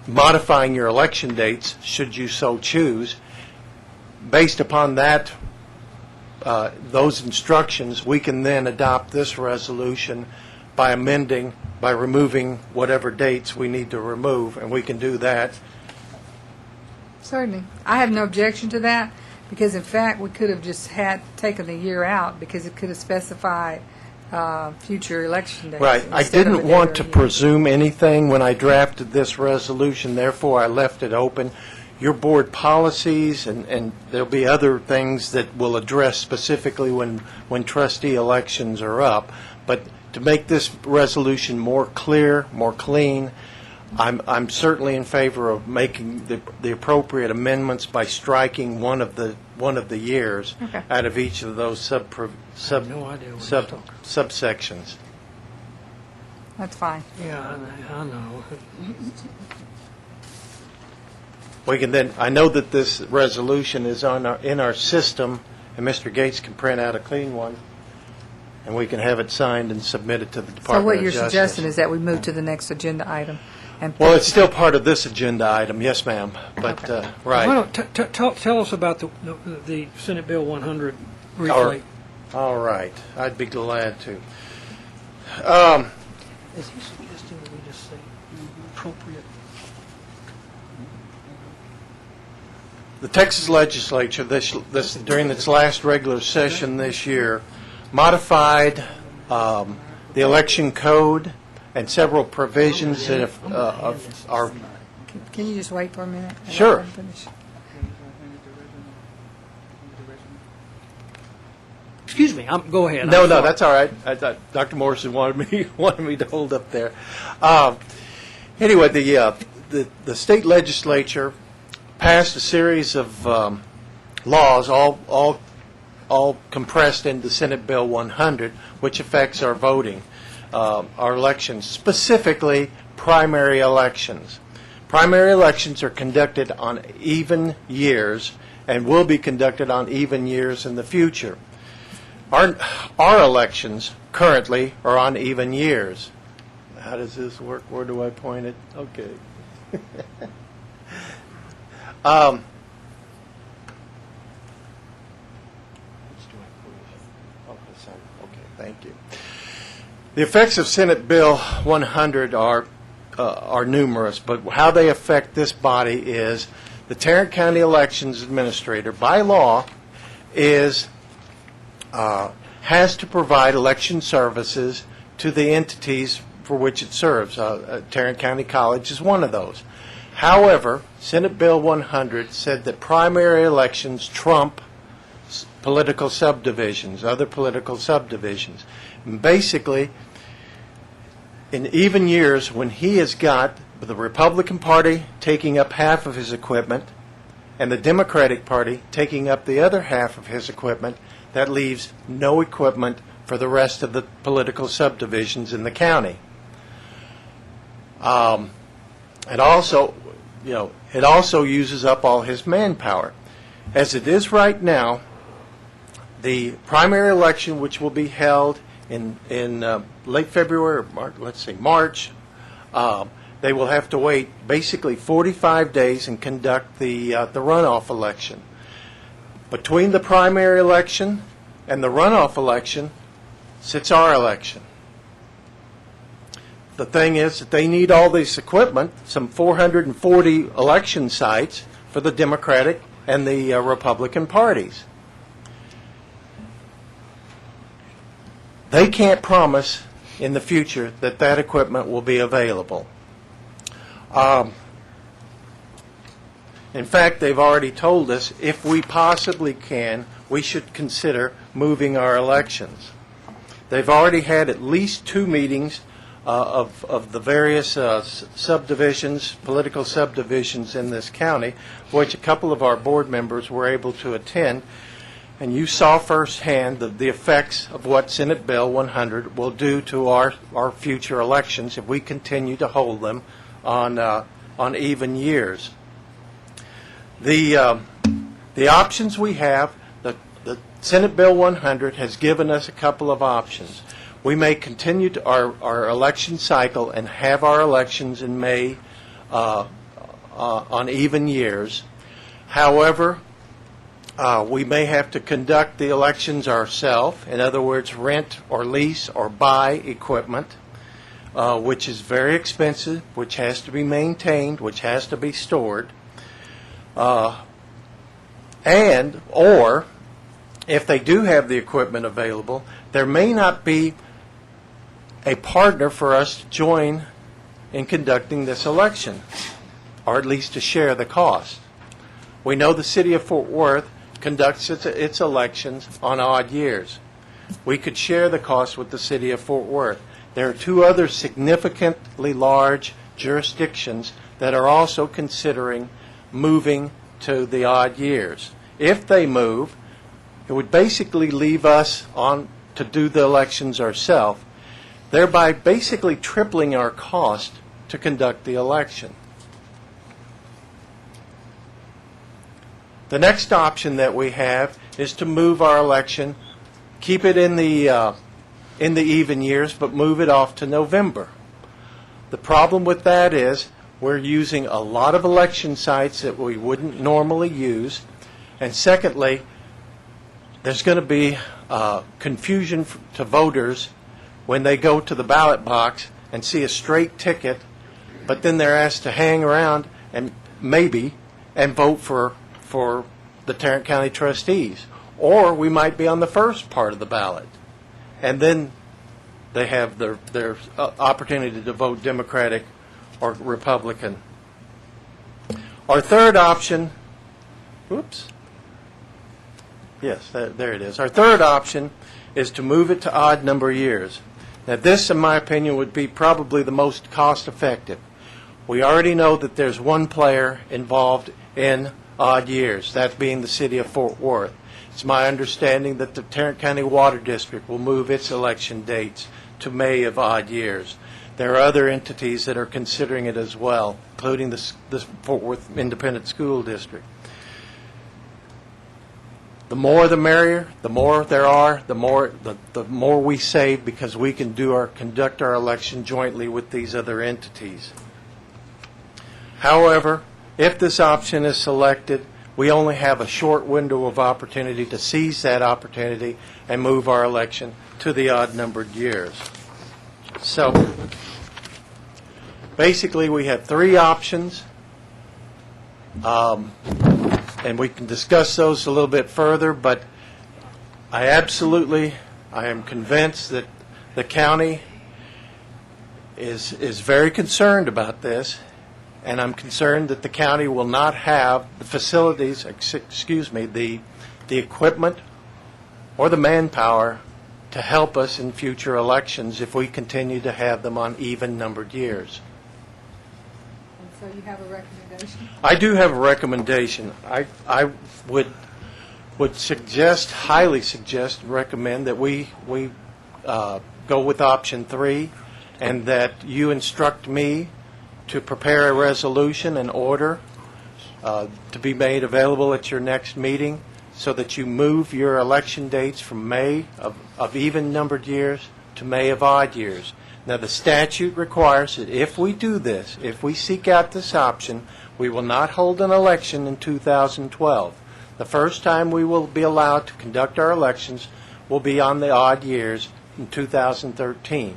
modifying your election dates, should you so choose. Based upon that, those instructions, we can then adopt this resolution by amending, by removing whatever dates we need to remove, and we can do that. Certainly. I have no objection to that, because in fact, we could have just taken the year out, because it could have specified future election dates. Right. I instead of didn't a want day to or a year. presume anything when I drafted this resolution, therefore I left it open. Your board policies, and there'll be other things that we'll address specifically when trustee elections are up, but to make this resolution more clear, more clean, I'm certainly in favor of making the appropriate amendments by striking one of the years Okay. out of each of those No idea what you're talking. subsections. That's fine. Yeah, I know. We can then, I know that this resolution is in our system, and Mr. Gates can print out a clean one and we can have it signed and submitted to the So Department what of you're Justice. suggesting is that we move to the next agenda item? And Well, it's still part of this agenda item, yes, ma'am, but, Why right. don't, tell us about the Senate Bill 100 briefly. All right, I'd be glad to. Is he suggesting that we just say appropriate? The Texas legislature, during its last regular session this year, modified the election code and several provisions that are. Can you just wait for a minute? Sure. Excuse me, go ahead. No, I'm sorry. that's all right. I thought Dr. Morrison wanted me to hold up there. Anyway, the state legislature passed a series of laws, all compressed into Senate Bill 100, which affects our voting, our elections, specifically primary elections. Primary elections are conducted on even years and will be conducted on even years in the future. Our elections currently are on even years. How does this work? Where do I point it? Okay. Okay, thank you. The effects of Senate Bill 100 are numerous, but how they affect this body is the Tarrant County Elections Administrator, by law, has to provide election services to the entities for which it serves. Tarrant County College is one of those. However, Senate Bill 100 said that primary elections trump political subdivisions, other political subdivisions. And basically, in even years when he has got the Republican Party taking up half of his equipment and the Democratic Party taking up the other half of his equipment, that leaves no equipment for the rest of the political subdivisions in the county. It also uses up all his manpower. As it is right now, the primary election, which will be held in late February or March, they will have to wait basically 45 days and conduct the runoff election. Between the primary election and the runoff election sits our election. The thing is that they need all this equipment, some 440 election sites for the Democratic and the Republican parties. They can't promise in the future that that equipment will be available. In fact, they've already told us if we possibly can, we should consider moving our elections. They've already had at least 2 meetings of the various subdivisions, political subdivisions in this county, which a couple of our board members were able to attend. And you saw firsthand the effects of what Senate Bill 100 will do to our future elections if we continue to hold them on even years. The options we have, the Senate Bill 100 has given us a couple of options. We may continue our election cycle and have our elections in May on even years. However, we may have to conduct the elections ourselves, in other words, rent or lease or buy equipment, which is very expensive, which has to be maintained, which has to be stored. Or if they do have the equipment available, there may not be a partner for us to join in conducting this election, or at least to share the cost. We know the city of Fort Worth conducts its elections on odd years. We could share the cost with the city of Fort Worth. There are 2 other significantly large jurisdictions that are also considering moving to the odd years. If they move, it would basically leave us on to do the elections ourselves, thereby basically tripling our cost to conduct the election. The next option that we have is to move our election, keep it in the in the even years, but move it off to November. The problem with that is we're using a lot of election sites that we wouldn't normally use. And secondly, there's going to be confusion to voters when they go to the ballot box and see a straight ticket, but then they're asked to hang around and vote for the Tarrant County Trustees. Or we might be on the first part of the ballot. And then they have their opportunity to vote Democratic or Republican. Our third option, there it is. Our third option is to move it to odd number years. Now this, in my opinion, would be probably the most cost effective. We already know that there's one player involved in odd years, that being the city of Fort Worth. It's my understanding that the Tarrant County Water District will move its election dates to May of odd years. There are other entities that are considering it as well, including the Fort Worth Independent School District. The more the merrier. The more there are, the more we save, because we can conduct our election jointly with these other entities. However, if this option is selected, we only have a short window of opportunity to seize that opportunity and move our election to the odd-numbered years. So, basically, we have three options, and we can discuss those a little bit further, but I am convinced that the county is very concerned about this. And I'm concerned that the county will not have the facilities, the equipment or the manpower to help us in future elections if we continue to have them on even-numbered years. And so you have a recommendation? I do have a recommendation. I would suggest, highly suggest, recommend that we go with option 3, and that you instruct me to prepare a resolution and order to be made available at your next meeting, so that you move your election dates from May of even-numbered years to May of odd years. Now, the statute requires that if we do this, if we seek out this option, we will not hold an election in 2012. The first time we will be allowed to conduct our elections will be on the odd years in 2013.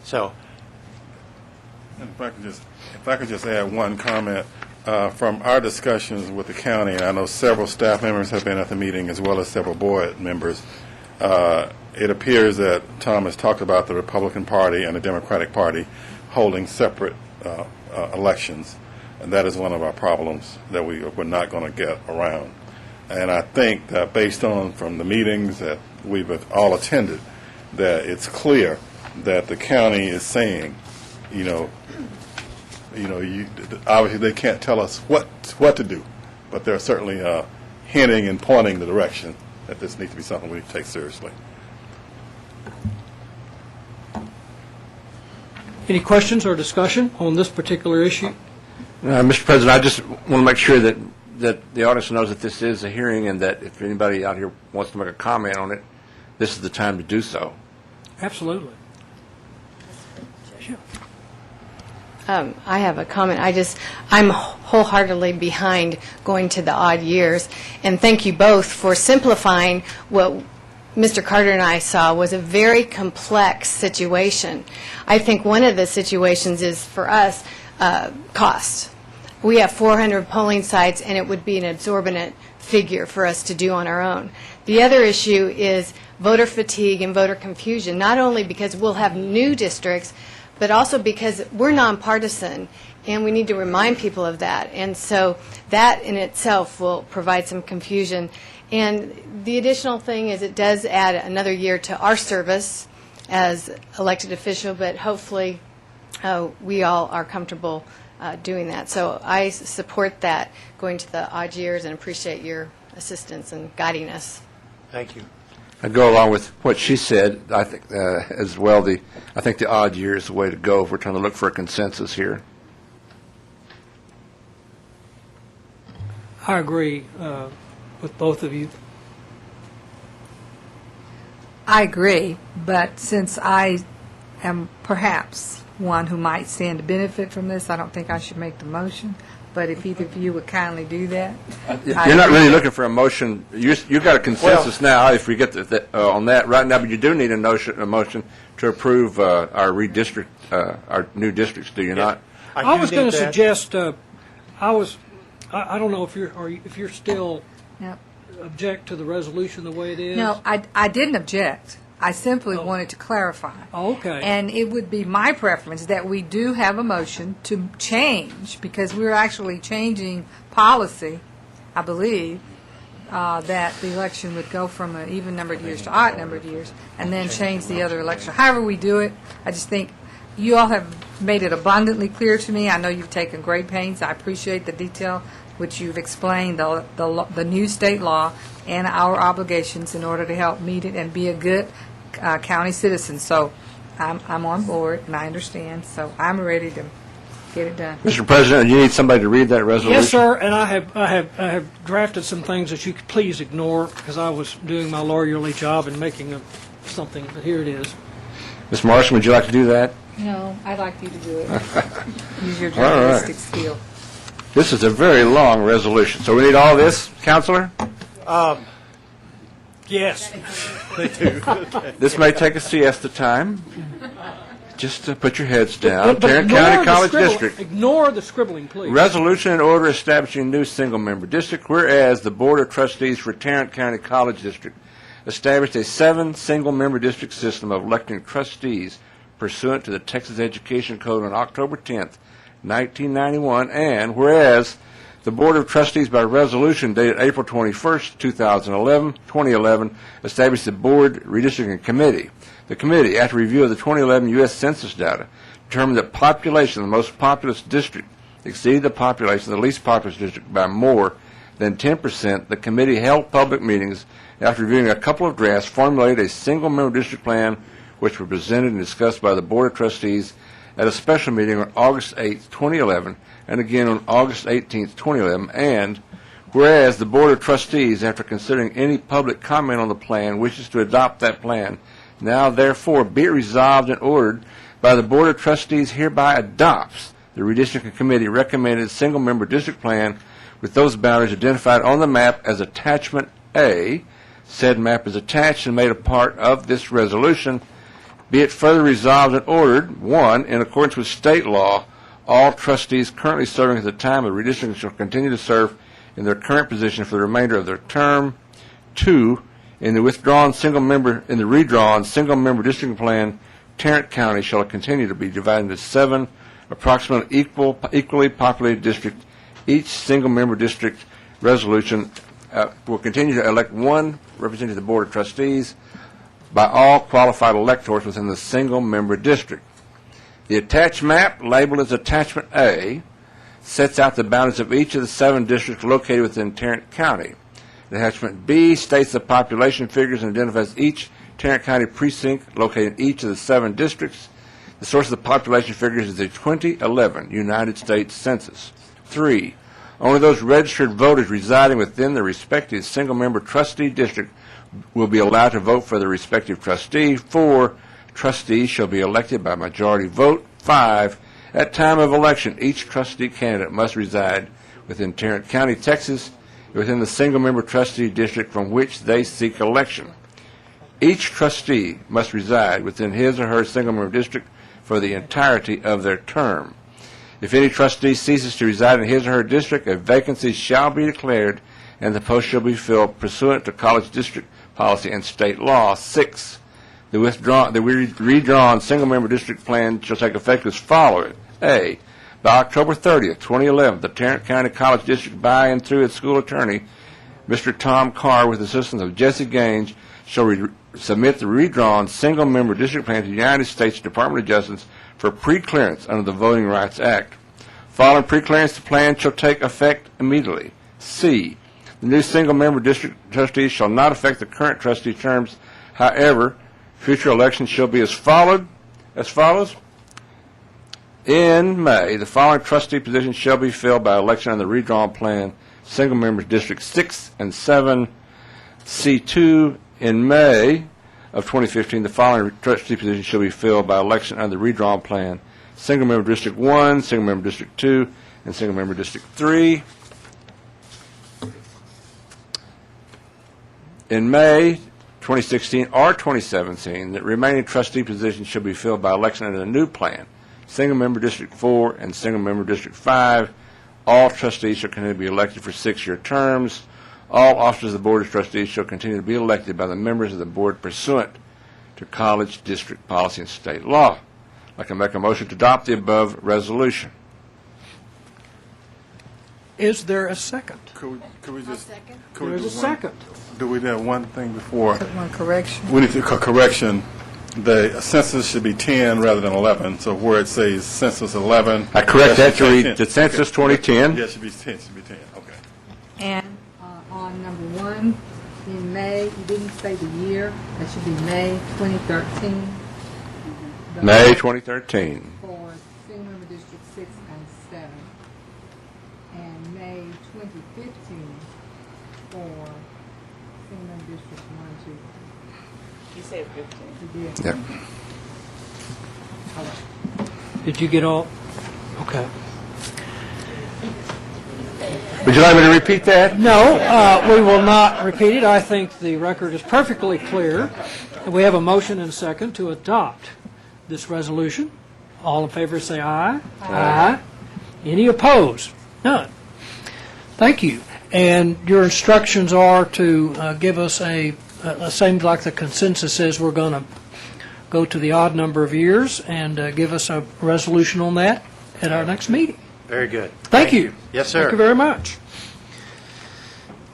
So, If I could just add one comment. From our discussions with the county, and I know several staff members have been at the meeting as well as several board members, it appears that Tom has talked about the Republican Party and the Democratic Party holding separate elections, and that is one of our problems that we're not going to get around. And I think that based on from the meetings that we've all attended, that it's clear that the county is saying, obviously they can't tell us what to do, but they're certainly hinting and pointing the direction that this needs to be something we take seriously. Any questions or discussion on this particular issue? Mr. President, I just want to make sure that the audience knows that this is a hearing, and that if anybody out here wants to make a comment on it, this is the time to do so. Absolutely. I have a comment. I'm wholeheartedly behind going to the odd years, and thank you both for simplifying what Mr. Carter and I saw was a very complex situation. I think one of the situations is, for us, cost. We have 400 polling sites, and it would be an exorbitant figure for us to do on our own. The other issue is voter fatigue and voter confusion, not only because we'll have new districts, but also because we're nonpartisan, and we need to remind people of that. And so that in itself will provide some confusion. And the additional thing is it does add another year to our service as elected official, but hopefully we all are comfortable doing that. So I support that, going to the odd years, and appreciate your assistance in guiding us. Thank you. I'd go along with what she said. I think as well. I think the odd year is the way to go if we're trying to look for a consensus here. I agree with both of you. I agree, but since I am perhaps one who might stand to benefit from this, I don't think I should make the motion. But if either of you would kindly do that. You're not really looking for a motion. You've got a consensus now, if we get on that right now, but you do need a motion to approve our new districts, do you not? I was going to suggest, I don't know if you're still Yep. object to the resolution the way it is? No, I didn't object. I simply wanted to clarify. Oh, okay. And it would be my preference that we do have a motion to change, because we're actually changing policy, I believe, that the election would go from an even-numbered years to odd-numbered years, and then change the other election. However we do it, I just think you all have made it abundantly clear to me. I know you've taken great pains. I appreciate the detail which you've explained, the new state law and our obligations in order to help meet it and be a good county citizen. So I'm on board, and I understand, so I'm ready to get it done. Mr. President, you need somebody to read that resolution? Yes, sir, and I have drafted some things that you could please ignore, because I was doing my lawyerly job and making something, but here it is. Ms. Marshall, would you like to do that? No, I'd like you to do it. Use your All right. journalistic skill. This is a very long resolution, so we need all this, Counselor? Yes. This may take a siesta time. Just put your heads down. But Tarrant ignore County the College scribbling. District. Ignore the scribbling, please. Resolution and order establishing a new single-member district, whereas the Board of Trustees for Tarrant County College District established a 7 single-member district system of electing trustees pursuant to the Texas Education Code on October 10th, 1991, and whereas the Board of Trustees by resolution dated April 21st, 2011, established the Board Redistricting Committee. The committee, after review of the 2011 U.S. Census data, determined that population of the most populous district exceeded the population of the least populous district by more than 10%. The committee held public meetings after reviewing a couple of drafts, formulated a single-member district plan, which were presented and discussed by the Board of Trustees at a special meeting on August 8, 2011, and again on August 18, 2011, and whereas the Board of Trustees, after considering any public comment on the plan, wishes to adopt that plan, now therefore be it resolved and ordered by the Board of Trustees hereby adopts the Redistricting Committee recommended single-member district plan with those boundaries identified on the map as Attachment A. Said map is attached and made a part of this resolution. Be it further resolved and ordered, 1, in accordance with state law, all trustees currently serving at the time of redistricting shall continue to serve in their current position for the remainder of their term. 2, in the redrawn single-member districting plan, Tarrant County shall continue to be divided into 7 approximately equally populated districts. Each single-member district resolution will continue to elect 1 representative to the Board of Trustees by all qualified electors within the single-member district. The attached map, labeled as Attachment A, sets out the boundaries of each of the 7 districts located within Tarrant County. Attachment B states the population figures and identifies each Tarrant County precinct located in each of the 7 districts. The source of the population figures is the 2011 United States Census. 3, only those registered voters residing within the respective single-member trustee district will be allowed to vote for the respective trustee. 4, trustees shall be elected by majority vote. 5, at time of election, each trustee candidate must reside within Tarrant County, Texas, within the single-member trustee district from which they seek election. Each trustee must reside within his or her single-member district for the entirety of their term. If any trustee ceases to reside in his or her district, a vacancy shall be declared and the post shall be filled pursuant to college district policy and state law. 6, the redrawn single-member district plan shall take effect as follows. A, by October 30th, 2011, the Tarrant County College District, by and through its school attorney, Mr. Tom Carr, with the assistance of Jesse Gaines, shall submit the redrawn single-member district plan to the United States Department of Justice for pre-clearance under the Voting Rights Act. Following pre-clearance, the plan shall take effect immediately. C, the new single-member district trustees shall not affect the current trustee terms. However, future elections shall be as follows. In May, the following trustee positions shall be filled by election on the redrawn plan, single-member district 6 and 7. C2, in May, of 2015, the following trustee positions shall be filled by election under the redrawn plan: single-member District 1, single-member District 2, and single-member District 3. In May 2016 or 2017, the remaining trustee positions shall be filled by election under the new plan: single-member District 4 and single-member District 5. All trustees shall continue to be elected for 6-year terms. All officers of the Board of Trustees shall continue to be elected by the members of the Board pursuant to college district policy and state law. I can make a motion to adopt the above resolution. Is there a second? Could we just? There's a second. Do we have one thing before? One correction. We need to correction. The census should be 10 rather than 11. So where it says census 11. I correct that to should be read 10. the census 2010. Yeah, it should be 10. Should be 10. Okay. And on number 1, in May, you didn't say the year. That should be May 2013. May 2013. For single-member District 6 and 7. And May 2015 for single-member District 1, 2. You said 15. You did. Yep. Did you get all? Okay. Would you like me to repeat that? No, we will not repeat it. I think the record is perfectly clear. We have a motion and a second to adopt this resolution. All in favor say aye. Aye. Any opposed? None. Thank you. And your instructions are to give us seems like the consensus is we're going to go to the odd number of years and give us a resolution on that at our next meeting. Very good. Thank you. Yes, sir. Thank you very much.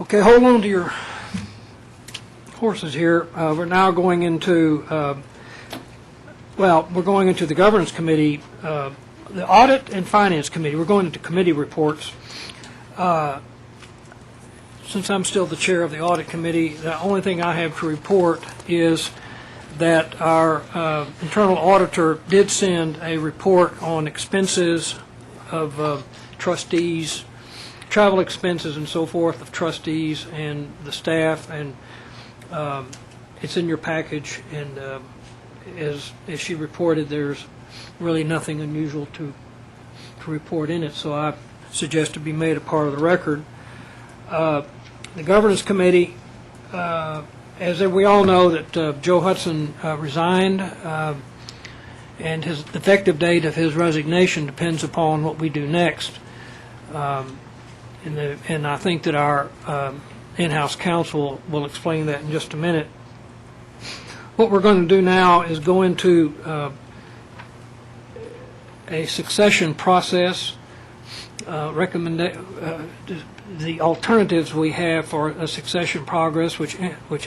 Okay, hold on to your horses here. We're now going into, we're going into the Governance Committee, the Audit and Finance Committee. We're going into committee reports. Since I'm still the chair of the Audit Committee, the only thing I have to report is that our internal auditor did send a report on expenses of trustees, travel expenses and so forth of trustees and the staff, and it's in your package, and as she reported, there's really nothing unusual to report in it, so I suggest it be made a part of the record. The Governance Committee, as we all know, that Joe Hudson resigned, and his effective date of his resignation depends upon what we do next. And I think that our in-house counsel will explain that in just a minute. What we're going to do now is go into a succession process, the alternatives we have for a succession progress, which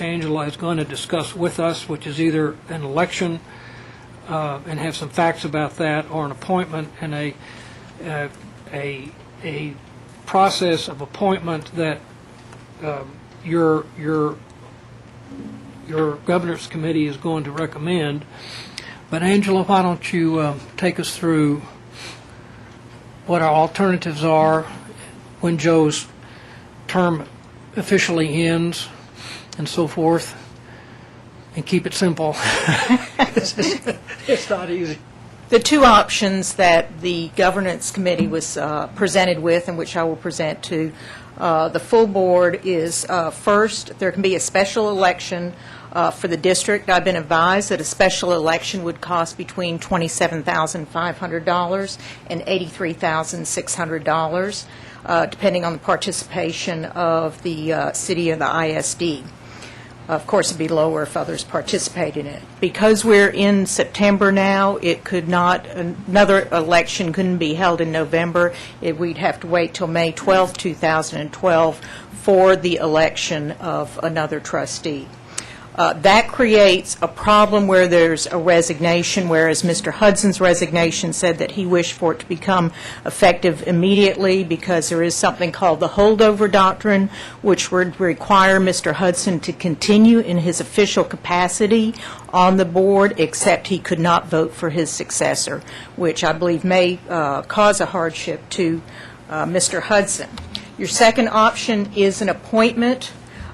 Angela is going to discuss with us, which is either an election and have some facts about that, or an appointment, and a process of appointment that your Governance Committee is going to recommend. But Angela, why don't you take us through what our alternatives are when Joe's term officially ends and so forth, and keep it simple. It's not easy. The two options that the Governance Committee was presented with, and which I will present to the full board, is first, there can be a special election for the district. I've been advised that a special election would cost between $27,500 and $83,600, depending on the participation of the city and the ISD. Of course, it'd be lower if others participate in it. Because we're in September now, it could not, another election couldn't be held in November. We'd have to wait till May 12, 2012 for the election of another trustee. That creates a problem where there's a resignation, whereas Mr. Hudson's resignation said that he wished for it to become effective immediately, because there is something called the holdover doctrine, which would require Mr. Hudson to continue in his official capacity on the board, except he could not vote for his successor, which I believe may cause a hardship to Mr. Hudson. Your second option is an appointment.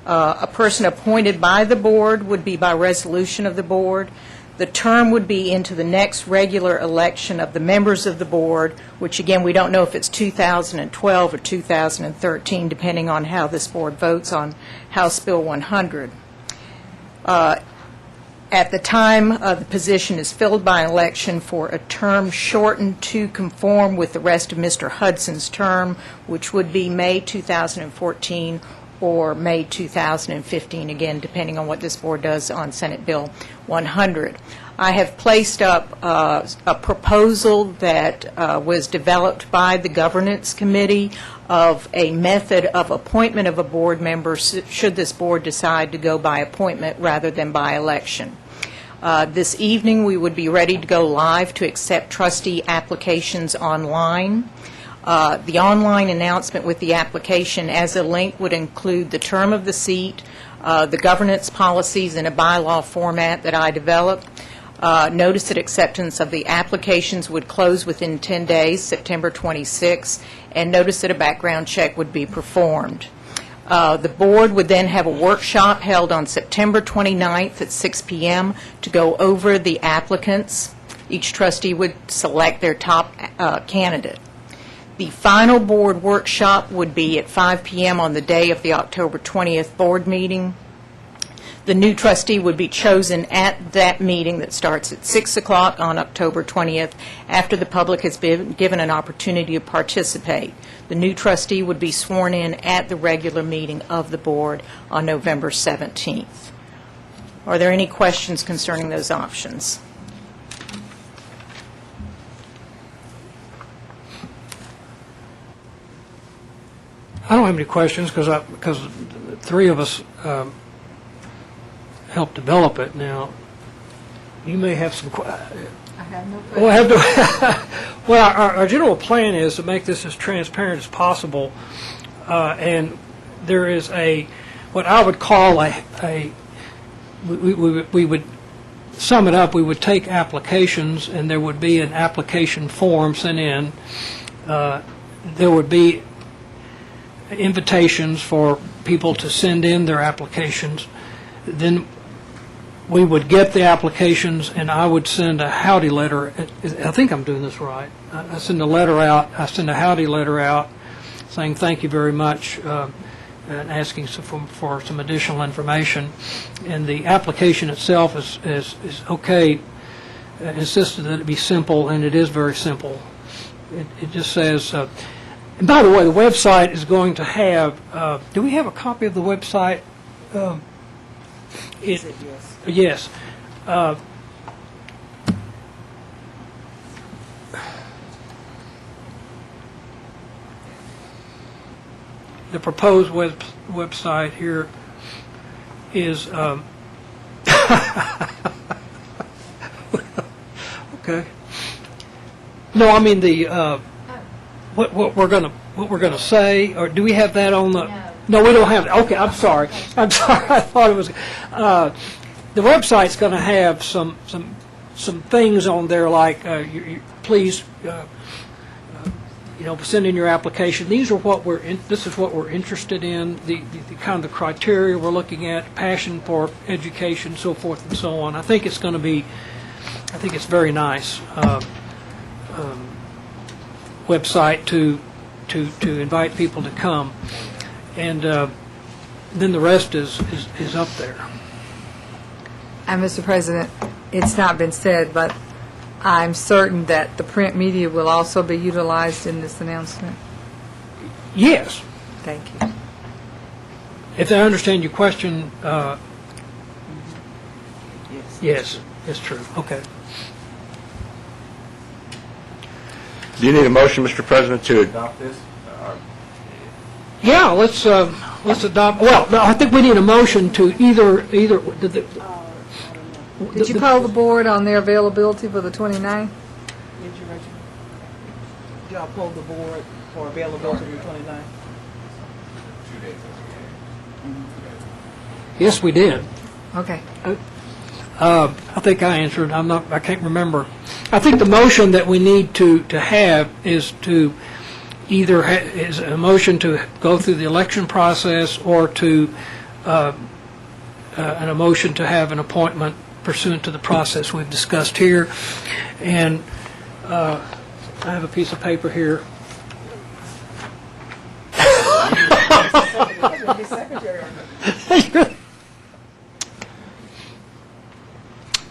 A person appointed by the board would be by resolution of the board. The term would be into the next regular election of the members of the board, which again, we don't know if it's 2012 or 2013, depending on how this board votes on House Bill 100. At the time the position is filled by election for a term shortened to conform with the rest of Mr. Hudson's term, which would be May 2014 or May 2015, again, depending on what this board does on Senate Bill 100. I have placed up a proposal that was developed by the Governance Committee of a method of appointment of a board member should this board decide to go by appointment rather than by election. This evening, we would be ready to go live to accept trustee applications online. The online announcement with the application as a link would include the term of the seat, the governance policies in a bylaw format that I developed. Notice that acceptance of the applications would close within 10 days, September 26, and notice that a background check would be performed. The board would then have a workshop held on September 29th at 6 p.m. to go over the applicants. Each trustee would select their top candidate. The final board workshop would be at 5 p.m. on the day of the October 20th board meeting. The new trustee would be chosen at that meeting that starts at 6 o'clock on October 20th after the public has been given an opportunity to participate. The new trustee would be sworn in at the regular meeting of the board on November 17th. Are there any questions concerning those options? I don't have any questions because three of us helped develop it. Now, you may have some questions. I have no question. Well, our general plan is to make this as transparent as possible, and there is what I would call we would sum it up. We would take applications, and there would be an application form sent in. There would be invitations for people to send in their applications. Then we would get the applications, and I would send a howdy letter. I think I'm doing this right. I send a letter out. I send a howdy letter out saying thank you very much and asking for some additional information. And the application itself is okay. Insisted that it be simple, and it is very simple. It just says, and by the way, the website is going to have, do we have a copy of the website? Yes. The proposed website here is, okay. No, I mean the, what we're gonna say, or do we have that on the? No, we don't have it. Okay, I'm sorry. I thought it was. The website's going to have some things on there like please, send in your application. These are this is what we're interested in. The kind of the criteria we're looking at, passion for education, so forth and so on. I think it's going to be. I think it's very nice. Website to invite people to come, and then the rest is up there. And Mr. President, it's not been said, but I'm certain that the print media will also be utilized in this announcement. Yes. Thank you. If I understand your question, yes, it's true. Okay. Do you need a motion, Mr. President, to adopt this? Yeah, let's adopt. Well, no, I think we need a motion to either. Did you poll the board on their availability for the 29th? Did y'all poll the board for availability on the 29th? Yes, we did. Okay. I think I answered. I can't remember. I think the motion that we need to have is to either is a motion to go through the election process or to and a motion to have an appointment pursuant to the process we've discussed here. And I have a piece of paper here.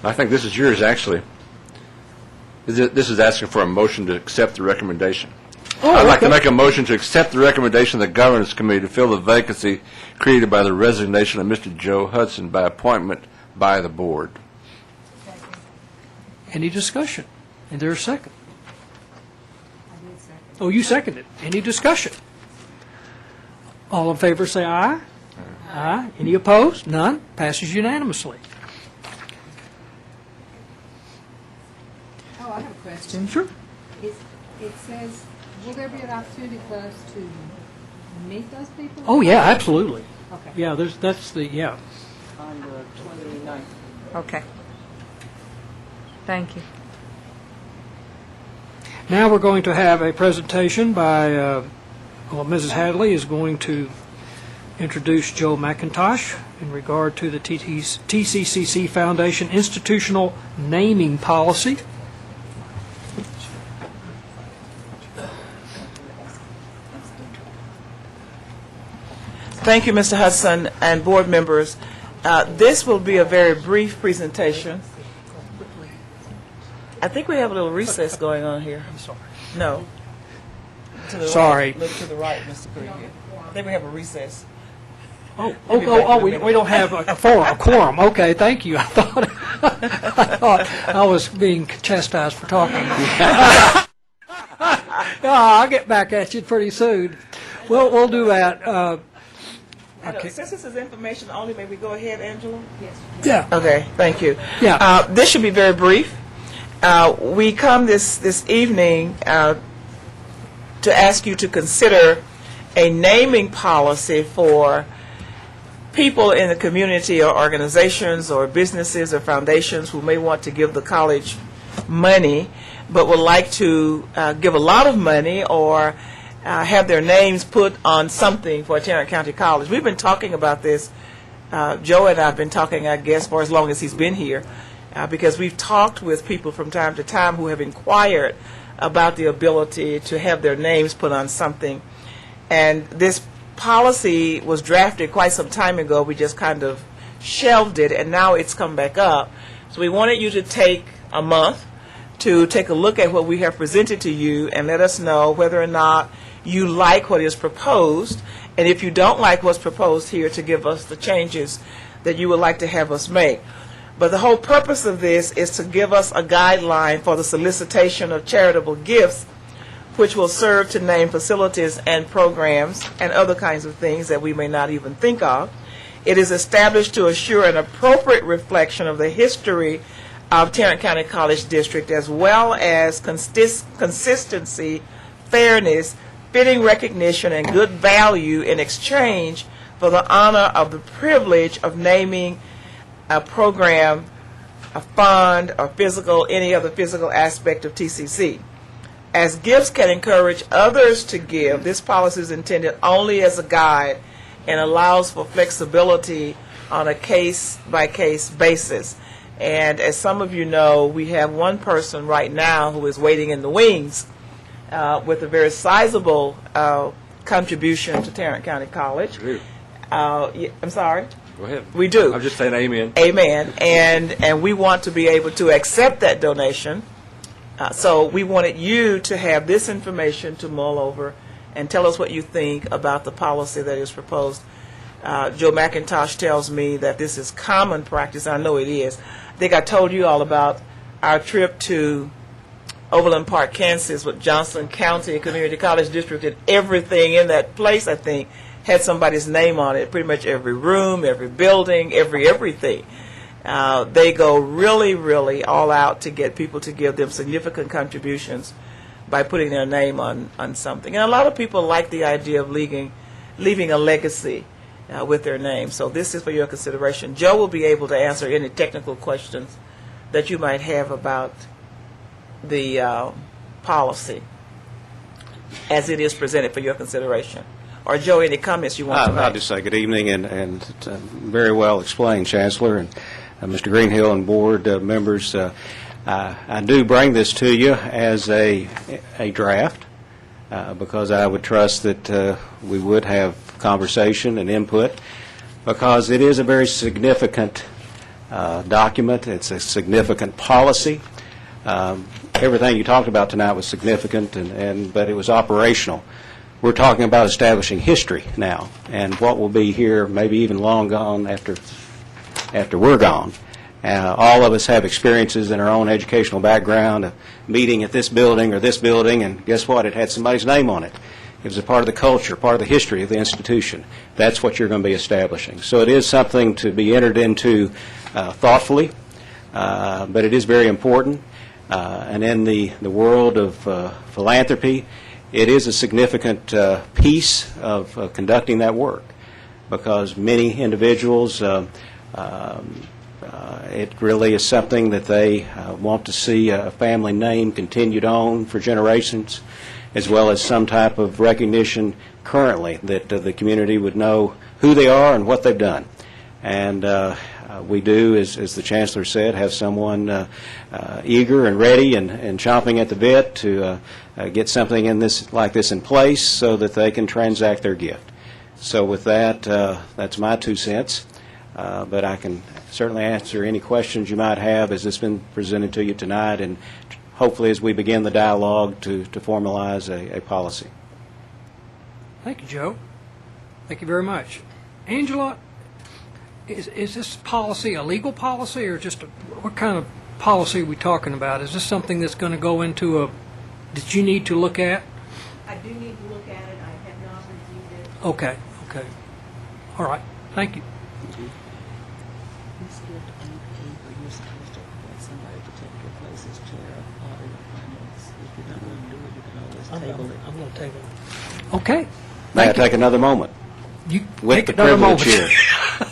I think this is yours, actually. This is asking for a motion to accept the recommendation. I'd like to make a motion to accept the recommendation of the Governance Committee to fill the vacancy created by the resignation of Mr. Joe Hudson by appointment by the board. Any discussion? Is there a second? Oh, you seconded. Any discussion? All in favor say aye. Aye. Any opposed? None. Passes unanimously. Oh, I have a question. Sure. It says, will there be an opportunity for us to meet those people? Oh, yeah, absolutely. Okay. Yeah, that's the, yeah. On the 29th. Okay. Thank you. Now we're going to have a presentation by, Mrs. Hadley is going to introduce Joe McIntosh in regard to the TCCC Foundation institutional naming policy. Thank you, Mr. Hudson and board members. This will be a very brief presentation. I think we have a little recess going on here. I'm sorry. No. To the Sorry. Right. Look to the right, Mr. Curricula. I think we have a recess. We don't have a quorum. Okay, thank you. I thought I was being chastised for talking. I'll get back at you pretty soon. We'll do that. Okay. Since this is information only, may we go ahead, Angela? Yes. Yeah. Okay, thank you. Yeah. This should be very brief. We come this evening to ask you to consider a naming policy for people in the community or organizations or businesses or foundations who may want to give the college money but would like to give a lot of money or have their names put on something for Tarrant County College. We've been talking about this. Joe and I have been talking, I guess, for as long as he's been here, because we've talked with people from time to time who have inquired about the ability to have their names put on something. And this policy was drafted quite some time ago. We just kind of shelved it, and now it's come back up. So we wanted you to take a month to take a look at what we have presented to you and let us know whether or not you like what is proposed, and if you don't like what's proposed here, to give us the changes that you would like to have us make. But the whole purpose of this is to give us a guideline for the solicitation of charitable gifts, which will serve to name facilities and programs and other kinds of things that we may not even think of. It is established to assure an appropriate reflection of the history of Tarrant County College District, as well as consistency, fairness, fitting recognition, and good value in exchange for the honor of the privilege of naming a program, a fund, or any other physical aspect of TCC. As gifts can encourage others to give, this policy is intended only as a guide and allows for flexibility on a case-by-case basis. And as some of you know, we have one person right now who is waiting in the wings with a very sizable contribution to Tarrant County College. I'm sorry? Go ahead. We do. I'm just saying amen. Amen. And we want to be able to accept that donation. So we wanted you to have this information to mull over and tell us what you think about the policy that is proposed. Joe McIntosh tells me that this is common practice. I know it is. I think I told you all about our trip to Overland Park, Kansas with Johnson County Community College District, and everything in that place, I think, had somebody's name on it. Pretty much every room, every building, everything. They go really, really all out to get people to give them significant contributions by putting their name on something. And a lot of people like the idea of leaving a legacy with their name. So this is for your consideration. Joe will be able to answer any technical questions that you might have about the policy as it is presented for your consideration. Or Joe, any comments you want to make? I'll just say good evening, and very well explained, Chancellor, and Mr. Greenhill and board members. I do bring this to you as a draft because I would trust that we would have conversation and input, because it is a very significant document. It's a significant policy. Everything you talked about tonight was significant, but it was operational. We're talking about establishing history now, and what will be here maybe even long gone after we're gone. All of us have experiences in our own educational background, a meeting at this building or this building, and guess what? It had somebody's name on it. It was a part of the culture, part of the history of the institution. That's what you're going to be establishing. So it is something to be entered into thoughtfully, but it is very important. And in the world of philanthropy, it is a significant piece of conducting that work, because many individuals, it really is something that they want to see a family name continued on for generations, as well as some type of recognition currently that the community would know who they are and what they've done. And we do, as the Chancellor said, have someone eager and ready and chomping at the bit to get something like this in place so that they can transact their gift. So with that, that's my 2 cents. But I can certainly answer any questions you might have as it's been presented to you tonight, and hopefully as we begin the dialogue to formalize a policy. Thank you, Joe. Thank you very much. Angela, is this policy a legal policy, or just what kind of policy are we talking about? Is this something that's going to go into that you need to look at? I do need to look at it. I have not reviewed it. Okay. All right. Thank you. I'm going to table it. Okay. May I take another moment? You With take the another moment. privilege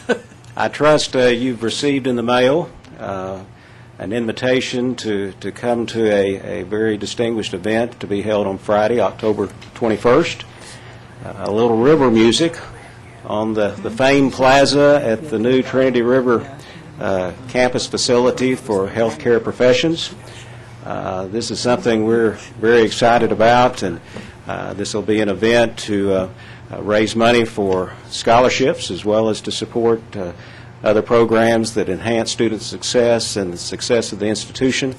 here. I trust you've received in the mail an invitation to come to a very distinguished event to be held on Friday, October 21st. A little river music on the famed plaza at the new Trinity River campus facility for healthcare professions. This is something we're very excited about, and this will be an event to raise money for scholarships as well as to support other programs that enhance student success and the success of the institution.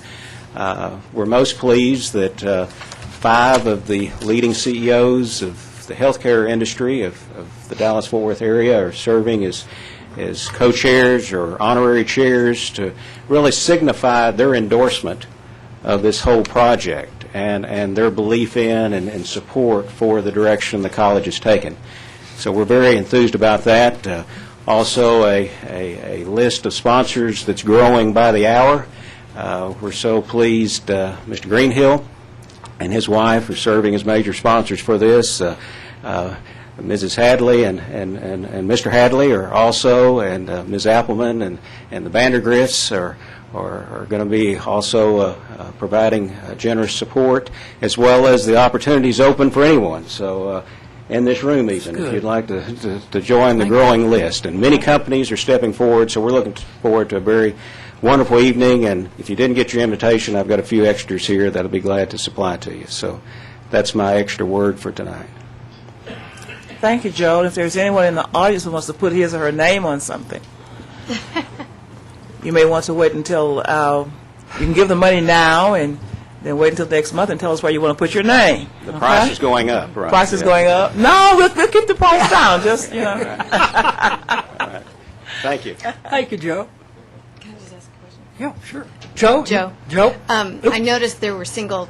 We're most pleased that 5 of the leading CEOs of the healthcare industry of the Dallas-Fort Worth area are serving as co-chairs or honorary chairs to really signify their endorsement of this whole project and their belief in and support for the direction the college has taken. So we're very enthused about that. Also a list of sponsors that's growing by the hour. We're so pleased Mr. Greenhill and his wife are serving as major sponsors for this. Mrs. Hadley and Mr. Hadley are also, and Ms. Appleman and the Vandergrifts are going to be also providing generous support, as well as the opportunities open for anyone. So in this room even, if you'd like to join the growing list. And many companies are stepping forward, so we're looking forward to a very wonderful evening. And if you didn't get your invitation, I've got a few extras here that I'll be glad to supply to you. So that's my extra word for tonight. Thank you, Joe. If there's anyone in the audience who wants to put his or her name on something, you may want to wait until you can give the money now and then wait until next month and tell us where you want to put your name. The price is going up, right? Price is going up? No, we'll keep the price down. Just, you know. All right. Thank you. Thank you, Joe. Can I just ask a question? Yeah, sure. Joe? Joe? I noticed there were single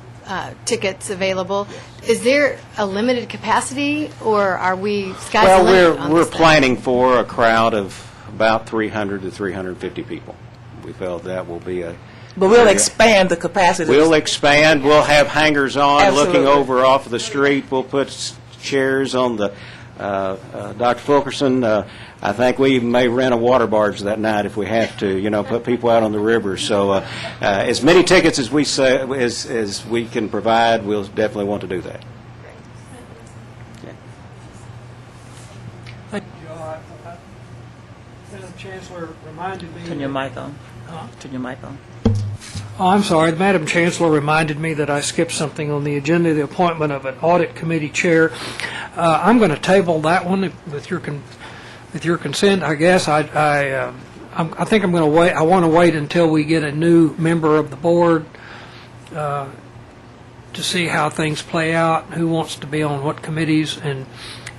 tickets available. Is there a limited capacity, or are we sky's the limit on we're this thing? planning for a crowd of about 300 to 350 people. We felt that will be a... But we'll expand the capacity. We'll expand. We'll have hangers on Absolutely. looking over off of the street. We'll put chairs on the... Dr. Fulkerson, I think we may rent a water barge that night if we have to, put people out on the river. So as many tickets as we can provide, we'll definitely want to do that. Madam Chancellor reminded me. Turn your mic on. Turn your mic on. Oh, I'm sorry. Madam Chancellor reminded me that I skipped something on the agenda, the appointment of an audit committee chair. I'm going to table that one with your consent, I guess. I think I'm going to wait. I want to wait until we get a new member of the board to see how things play out, who wants to be on what committees, and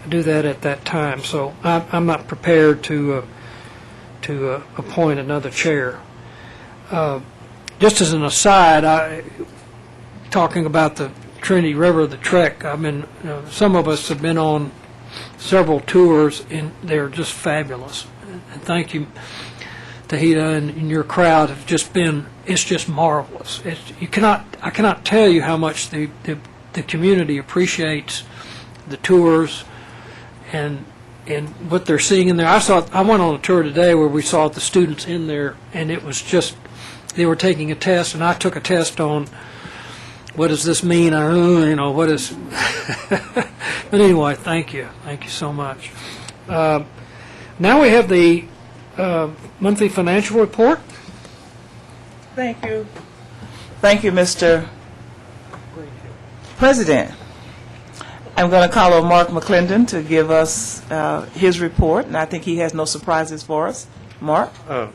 do that at that time. So I'm not prepared to appoint another chair. Just as an aside, talking about the Trinity River, the trek, some of us have been on several tours, and they're just fabulous. And thank you, Tahita, and your crowd have just been, it's just marvelous. I cannot tell you how much the community appreciates the tours and what they're seeing in there. I went on a tour today where we saw the students in there, and it was just, they were taking a test, and I took a test on what does this mean, what is, but anyway, thank you so much. Now we have the monthly financial report. Thank you. Thank you, Mr. President. I'm going to call on Mark McClendon to give us his report, and I think he has no surprises for us. Mark?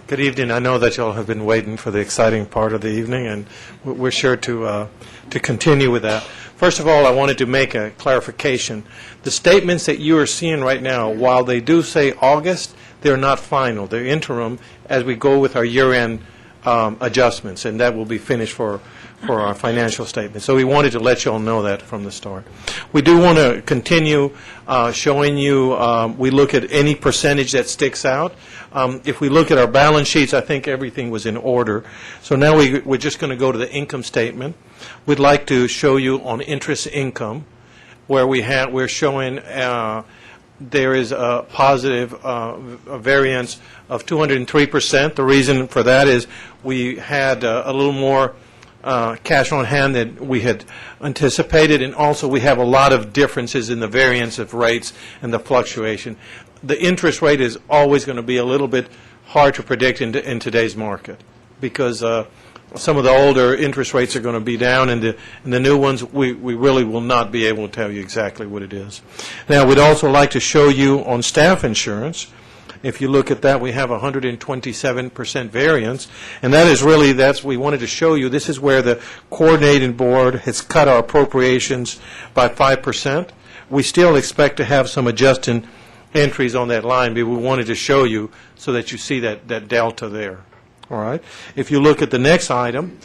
Good evening. I know that you all have been waiting for the exciting part of the evening, and we're sure to continue with that. First of all, I wanted to make a clarification. The statements that you are seeing right now, while they do say August, they're not final. They're interim as we go with our year-end adjustments, and that will be finished for our financial statement. So we wanted to let you all know that from the start. We do want to continue showing you, we look at any percentage that sticks out. If we look at our balance sheets, I think everything was in order. So now we're just going to go to the income statement. We'd like to show you on interest income, where we're showing there is a positive a variance of 203%. The reason for that is we had a little more cash on hand than we had anticipated, and also we have a lot of differences in the variance of rates and the fluctuation. The interest rate is always going to be a little bit hard to predict in today's market, because some of the older interest rates are going to be down, and the new ones, we really will not be able to tell you exactly what it is. Now, we'd also like to show you on staff insurance. If you look at that, we have 127% variance, and that is really, we wanted to show you, this is where the coordinating board has cut our appropriations by 5%. We still expect to have some adjusting entries on that line, but we wanted to show you so that you see that delta there. All right. If you look at the next item,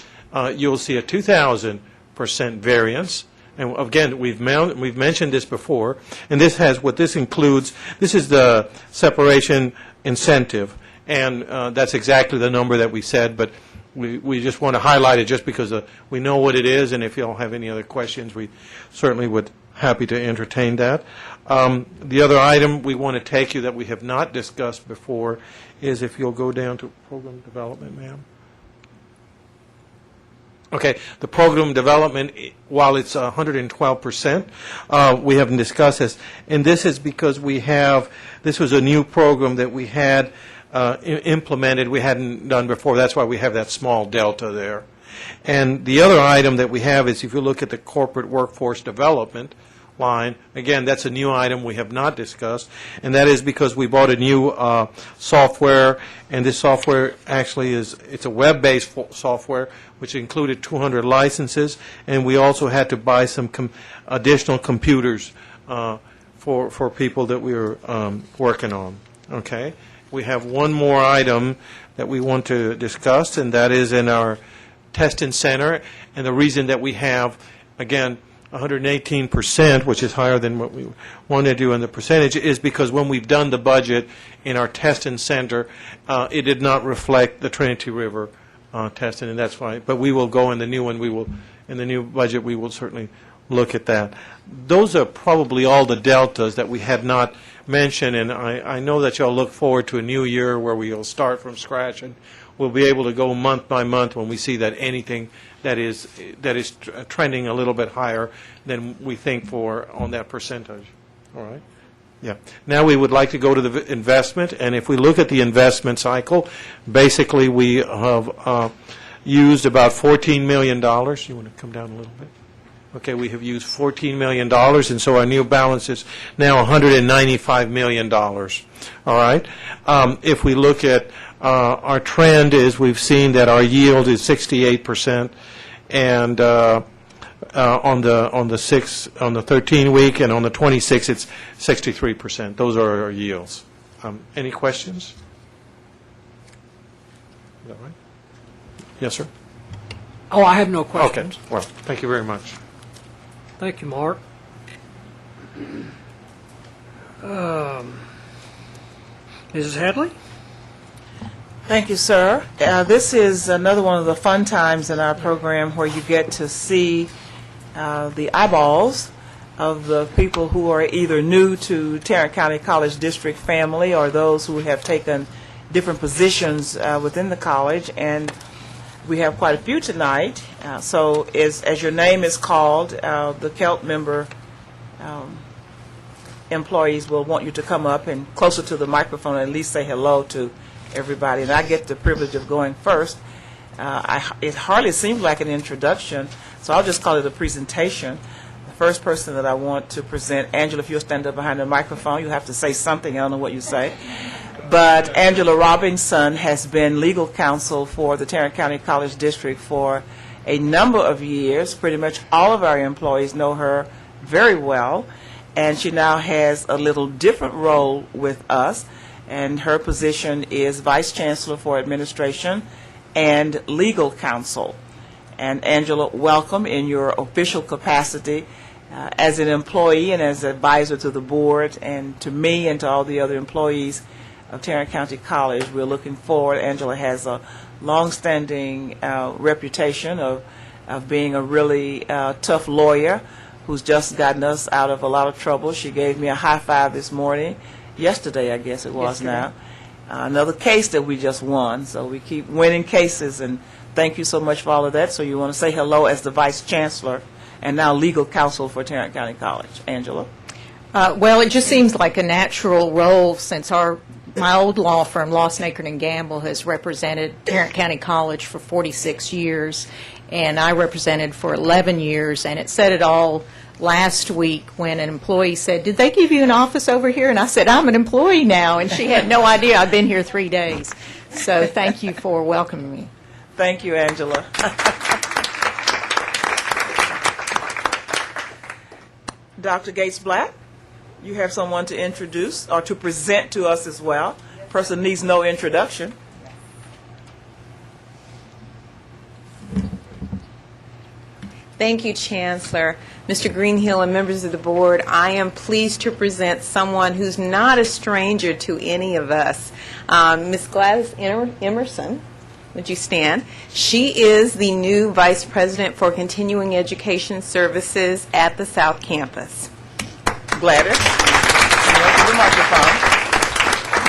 you'll see a 2,000% variance. And again, we've mentioned this before, and this has what this includes. This is the separation incentive, and that's exactly the number that we said. But we just want to highlight it just because we know what it is, and if you all have any other questions, we certainly would happy to entertain that. The other item we want to take you that we have not discussed before is if you'll go down to program development, ma'am. Okay, the program development, while it's 112%, we haven't discussed this, and this is because this was a new program that we had implemented, we hadn't done before. That's why we have that small delta there. And the other item that we have is if you look at the corporate workforce development line, again, that's a new item we have not discussed, and that is because we bought a new software, and this software actually it's a web-based software which included 200 licenses, and we also had to buy some additional computers for people that we were working on. Okay, we have one more item that we want to discuss, and that is in our testing center, and the reason that we have, again, 118%, which is higher than what we want to do in the percentage, is because when we've done the budget in our testing center, it did not reflect the Trinity River testing, and that's why. But we will go in the new one. In the new budget, we will certainly look at that. Those are probably all the deltas that we had not mentioned, and I know that you'll look forward to a new year where we'll start from scratch, and we'll be able to go month by month when we see that anything that is trending a little bit higher than we think for on that percentage. All right. Yeah. Now we would like to go to the investment, and if we look at the investment cycle, basically we have used about $14 million. You want to come down a little bit? Okay, we have used $14 million, and so our new balance is now $195 million. All right? If we look at our trend is we've seen that our yield is 68%, and on the 13-week and on the 26, it's 63%. Those are our yields. Any questions? Is that right? Yes, sir. Oh, I have no questions. Okay. Well, thank you very much. Thank you, Mark. Mrs. Hadley? Thank you, sir. This is another one of the fun times in our program where you get to see the eyeballs of the people who are either new to Tarrant County College District family or those who have taken different positions within the college, and we have quite a few tonight. So as your name is called, the KELT member employees will want you to come up and closer to the microphone and at least say hello to everybody. And I get the privilege of going first. It hardly seems like an introduction, so I'll just call it a presentation. The first person that I want to present, Angela, if you'll stand up behind the microphone, you have to say something. I don't know what you say. But Angela Robinson has been legal counsel for the Tarrant County College District for a number of years. Pretty much all of our employees know her very well, and she now has a little different role with us, and her position is Vice Chancellor for Administration and Legal Counsel. And Angela, welcome in your official capacity as an employee and as advisor to the board and to me and to all the other employees of Tarrant County College. We're looking forward. Angela has a long-standing reputation of being a really tough lawyer who's just gotten us out of a lot of trouble. She gave me a high five this morning, yesterday I guess it was now. Another case that we just won, so we keep winning cases, and thank you so much for all of that. So you want to say hello as the Vice Chancellor and now legal counsel for Tarrant County College. Angela? Well, it just seems like a natural role since my old law firm, Lawson, Ackert & Gamble, has represented Tarrant County College for 46 years, and I represented for 11 years, and it said it all last week when an employee said, "Did they give you an office over here?" And I said, "I'm an employee now," and she had no idea I'd been here 3 days. So thank you for welcoming me. Thank you, Angela. Dr. Gates-Black, you have someone to introduce or to present to us as well. Person needs no introduction. Thank you, Chancellor. Mr. Greenhill and members of the board, I am pleased to present someone who's not a stranger to any of us. Ms. Gladys Emerson, would you stand? She is the new Vice President for Continuing Education Services at the South Campus. Gladys, come up to the microphone.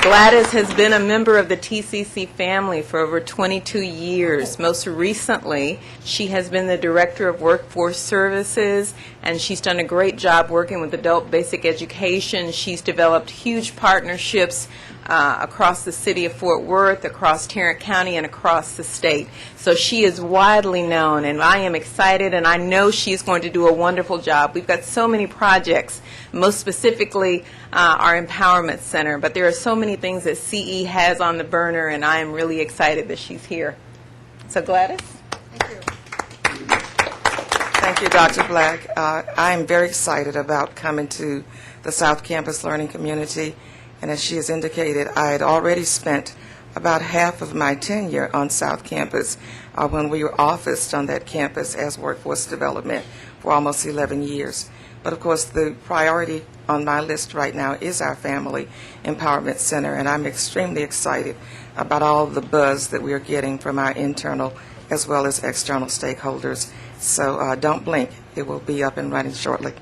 Gladys has been a member of the TCC family for over 22 years. Most recently, she has been the Director of Workforce Services, and she's done a great job working with adult basic education. She's developed huge partnerships across the city of Fort Worth, across Tarrant County, and across the state. So she is widely known, and I am excited, and I know she's going to do a wonderful job. We've got so many projects, most specifically our Empowerment Center, but there are so many things that CE has on the burner, and I am really excited that she's here. So Gladys? Thank you. Thank you, Dr. Black. I am very excited about coming to the South Campus learning community. And as she has indicated, I had already spent about half of my tenure on South Campus when we were officed on that campus as workforce development for almost 11 years. But of course, the priority on my list right now is our Family Empowerment Center, and I'm extremely excited about all the buzz that we are getting from our internal as well as external stakeholders. So don't blink. It will be up and running shortly.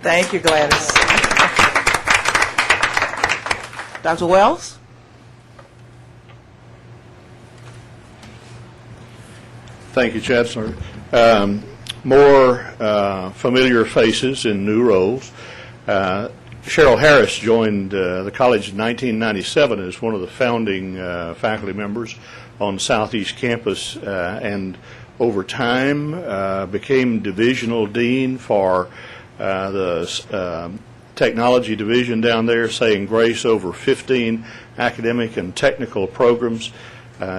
Thank you, Gladys. Dr. Wells? Thank you, Chancellor. More familiar faces in new roles. Cheryl Harris joined the college in 1997 as one of the founding faculty members on Southeast Campus, and over time became divisional dean for the technology division down there, saying grace over 15 academic and technical programs.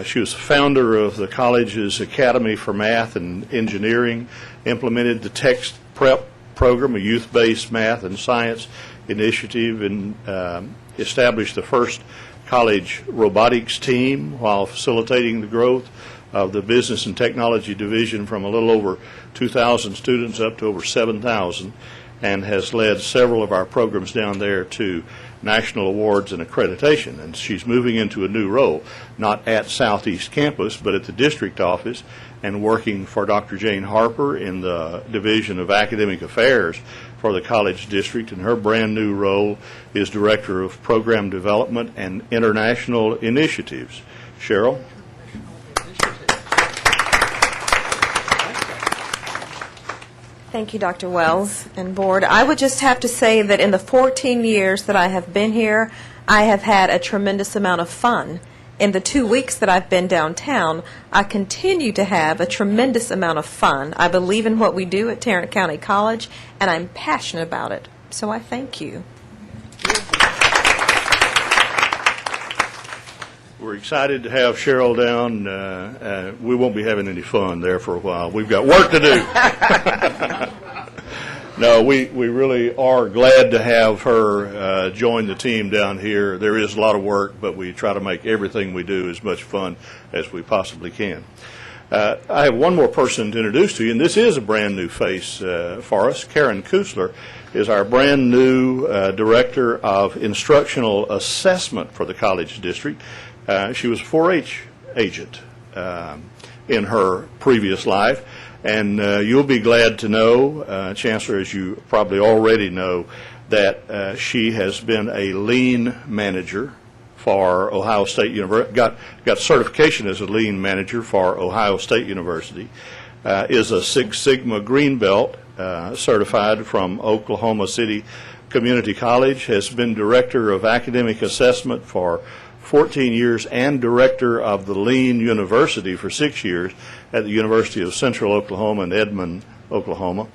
She was the founder of the college's Academy for Math and Engineering, implemented the Text Prep program, a youth-based math and science initiative, and established the first college robotics team while facilitating the growth of the Business and Technology Division from a little over 2,000 students up to over 7,000, and has led several of our programs down there to national awards and accreditation. And she's moving into a new role, not at Southeast Campus, but at the district office, and working for Dr. Jane Harper in the Division of Academic Affairs for the college district. And her brand new role is Director of Program Development and International Initiatives. Cheryl? Thank you, Dr. Wells and board. I would just have to say that in the 14 years that I have been here, I have had a tremendous amount of fun. In the 2 weeks that I've been downtown, I continue to have a tremendous amount of fun. I believe in what we do at Tarrant County College, and I'm passionate about it. So I thank you. We're excited to have Cheryl down. We won't be having any fun there for a while. We've got work to do. No, we really are glad to have her join the team down here. There is a lot of work, but we try to make everything we do as much fun as we possibly can. I have one more person to introduce to you, and this is a brand new face for us. Karen Kusler is our brand new Director of Instructional Assessment for the college district. She was a 4-H agent in her previous life, and you'll be glad to know, Chancellor, as you probably already know, that she has been a lean manager for Ohio State University, got certification as a lean manager for Ohio State University, is a Six Sigma Green Belt certified from Oklahoma City Community College, has been Director of Academic Assessment for 14 years and Director of the Lean University for 6 years at the University of Central Oklahoma in Edmond, Oklahoma.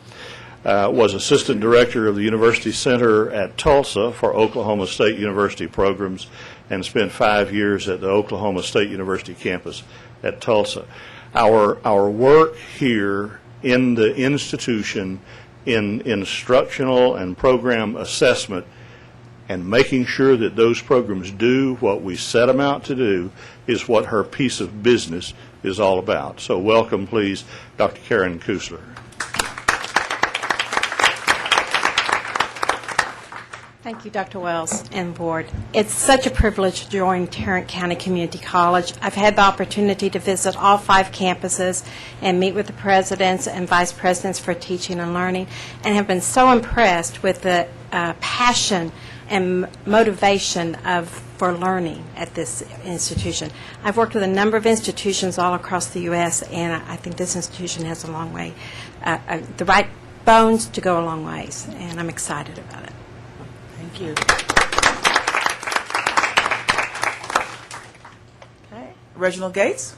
Was Assistant Director of the University Center at Tulsa for Oklahoma State University programs, and spent 5 years at the Oklahoma State University campus at Tulsa. Our work here in the institution in instructional and program assessment and making sure that those programs do what we set them out to do is what her piece of business is all about. So welcome, please, Dr. Karen Kusler. Thank you, Dr. Wells and board. It's such a privilege to join Tarrant County Community College. I've had the opportunity to visit all 5 campuses and meet with the presidents and vice presidents for teaching and learning, and have been so impressed with the passion and motivation for learning at this institution. I've worked with a number of institutions all across the U.S., and I think this institution has a long way, the right bones to go a long ways, and I'm excited about it. Thank you. Okay. Reginald Gates.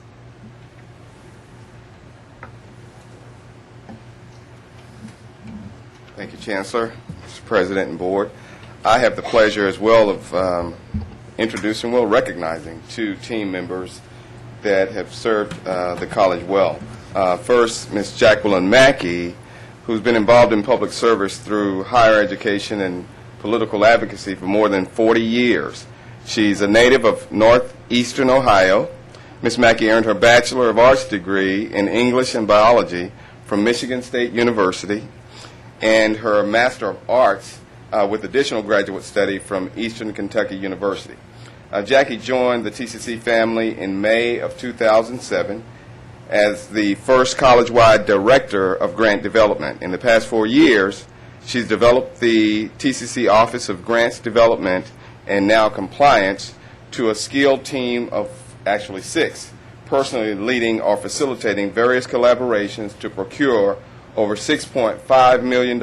Thank you, Chancellor, Mr. President, and Board. I have the pleasure as well of introducing, recognizing 2 team members that have served the college well. First, Ms. Jacqueline Mackey, who's been involved in public service through higher education and political advocacy for more than 40 years. She's a native of northeastern Ohio. Ms. Mackey earned her Bachelor of Arts degree in English and Biology from Michigan State University and her Master of Arts with additional graduate study from Eastern Kentucky University. Jackie joined the TCC family in May of 2007 as the first college-wide Director of Grant Development. In the past 4 years, she's developed the TCC Office of Grants Development and now Compliance to a skilled team of actually 6, personally leading or facilitating various collaborations to procure over $6.5 million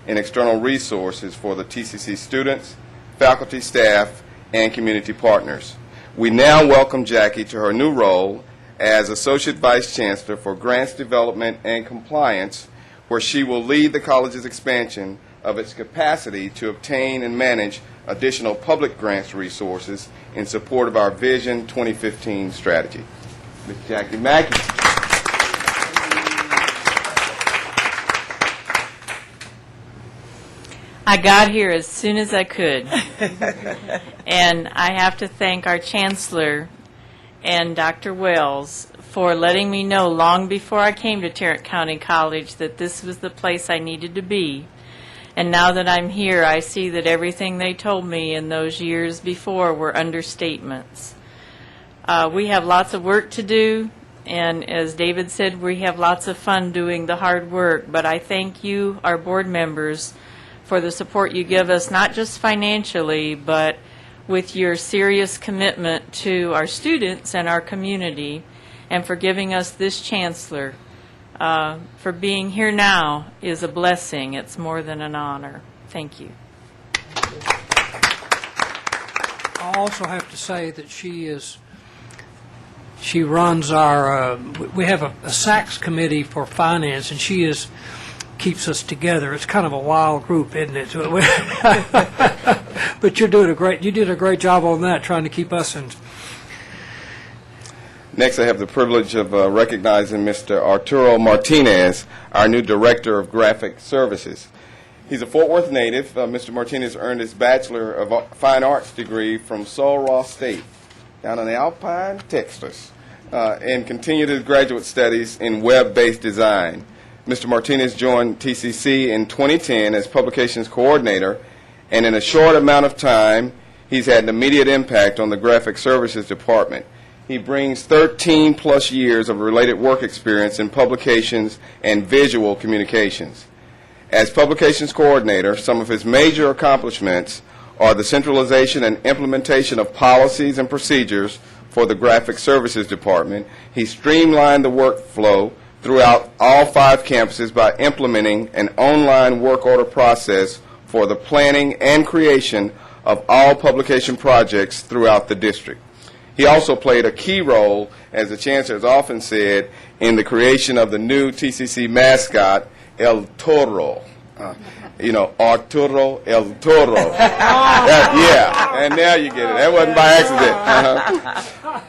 and external resources for the TCC students, faculty, staff, and community partners. We now welcome Jackie to her new role as Associate Vice Chancellor for Grants Development and Compliance, where she will lead the college's expansion of its capacity to obtain and manage additional public grants resources in support of our Vision 2015 strategy. Ms. Jackie Mackey. I got here as soon as I could. And I have to thank our Chancellor and Dr. Wells for letting me know long before I came to Tarrant County College that this was the place I needed to be. And now that I'm here, I see that everything they told me in those years before were understatements. We have lots of work to do, and as David said, we have lots of fun doing the hard work, but I thank you, our board members, for the support you give us, not just financially, but with your serious commitment to our students and our community, and for giving us this Chancellor. For being here now is a blessing. It's more than an honor. Thank you. I also have to say that she runs our, we have a SACS committee for finance, and keeps us together. It's kind of a wild group, isn't it? But you did a great job on that, trying to keep us in. Next, I have the privilege of recognizing Mr. Arturo Martinez, our new Director of Graphic Services. He's a Fort Worth native. Mr. Martinez earned his Bachelor of Fine Arts degree from Sul State down in Alpine, Texas, and continued his graduate studies in web-based design. Mr. Martinez joined TCC in 2010 as Publications Coordinator, and in a short amount of time, he's had an immediate impact on the Graphic Services Department. He brings 13-plus years of related work experience in publications and visual communications. As Publications Coordinator, some of his major accomplishments are the centralization and implementation of policies and procedures for the Graphic Services Department. He streamlined the workflow throughout all 5 campuses by implementing an online work order process for the planning and creation of all publication projects throughout the district. He also played a key role, as the Chancellor has often said, in the creation of the new TCC mascot, El Toro. Arturo El Toro. Yeah, and now you get it. That wasn't by accident.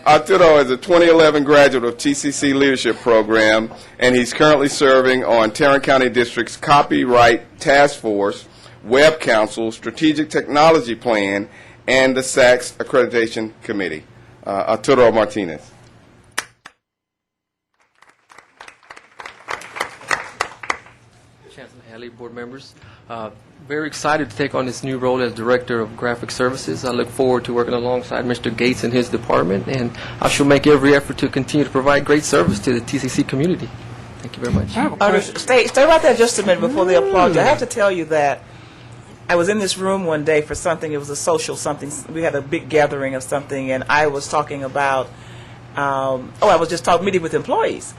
Arturo is a 2011 graduate of TCC Leadership Program, and he's currently serving on Tarrant County District's Copyright Task Force, Web Council, Strategic Technology Plan, and the SACS Accreditation Committee. Arturo Martinez. Chancellor Haley, board members, very excited to take on this new role as Director of Graphic Services. I look forward to working alongside Mr. Gates and his department, and I shall make every effort to continue to provide great service to the TCC community. Thank you very much. Stay right there just a minute before they applaud you. I have to tell you that I was in this room one day for something. It was a social something. We had a big gathering of something, and I was talking about, I was just meeting with employees.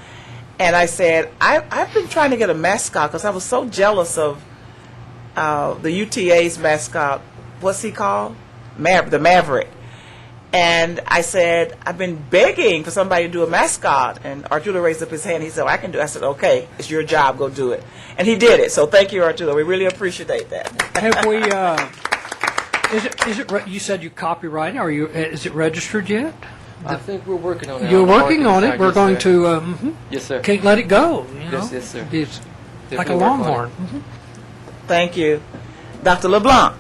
And I said, I've been trying to get a mascot because I was so jealous of the UTA's mascot. What's he called? The Maverick. And I said, I've been begging for somebody to do a mascot. And Arturo raised up his hand. He said, I can do it. I said, okay, it's your job. Go do it. And he did it. So thank you, Arturo. We really appreciate that. Have we, is it, you said you copyrighted. Is it registered yet? I think we're working on it. You're working on it. We're going to, yes, sir. Can't let it go. Yes, sir. It's like a longhorn. Thank you. Dr. LeBlanc.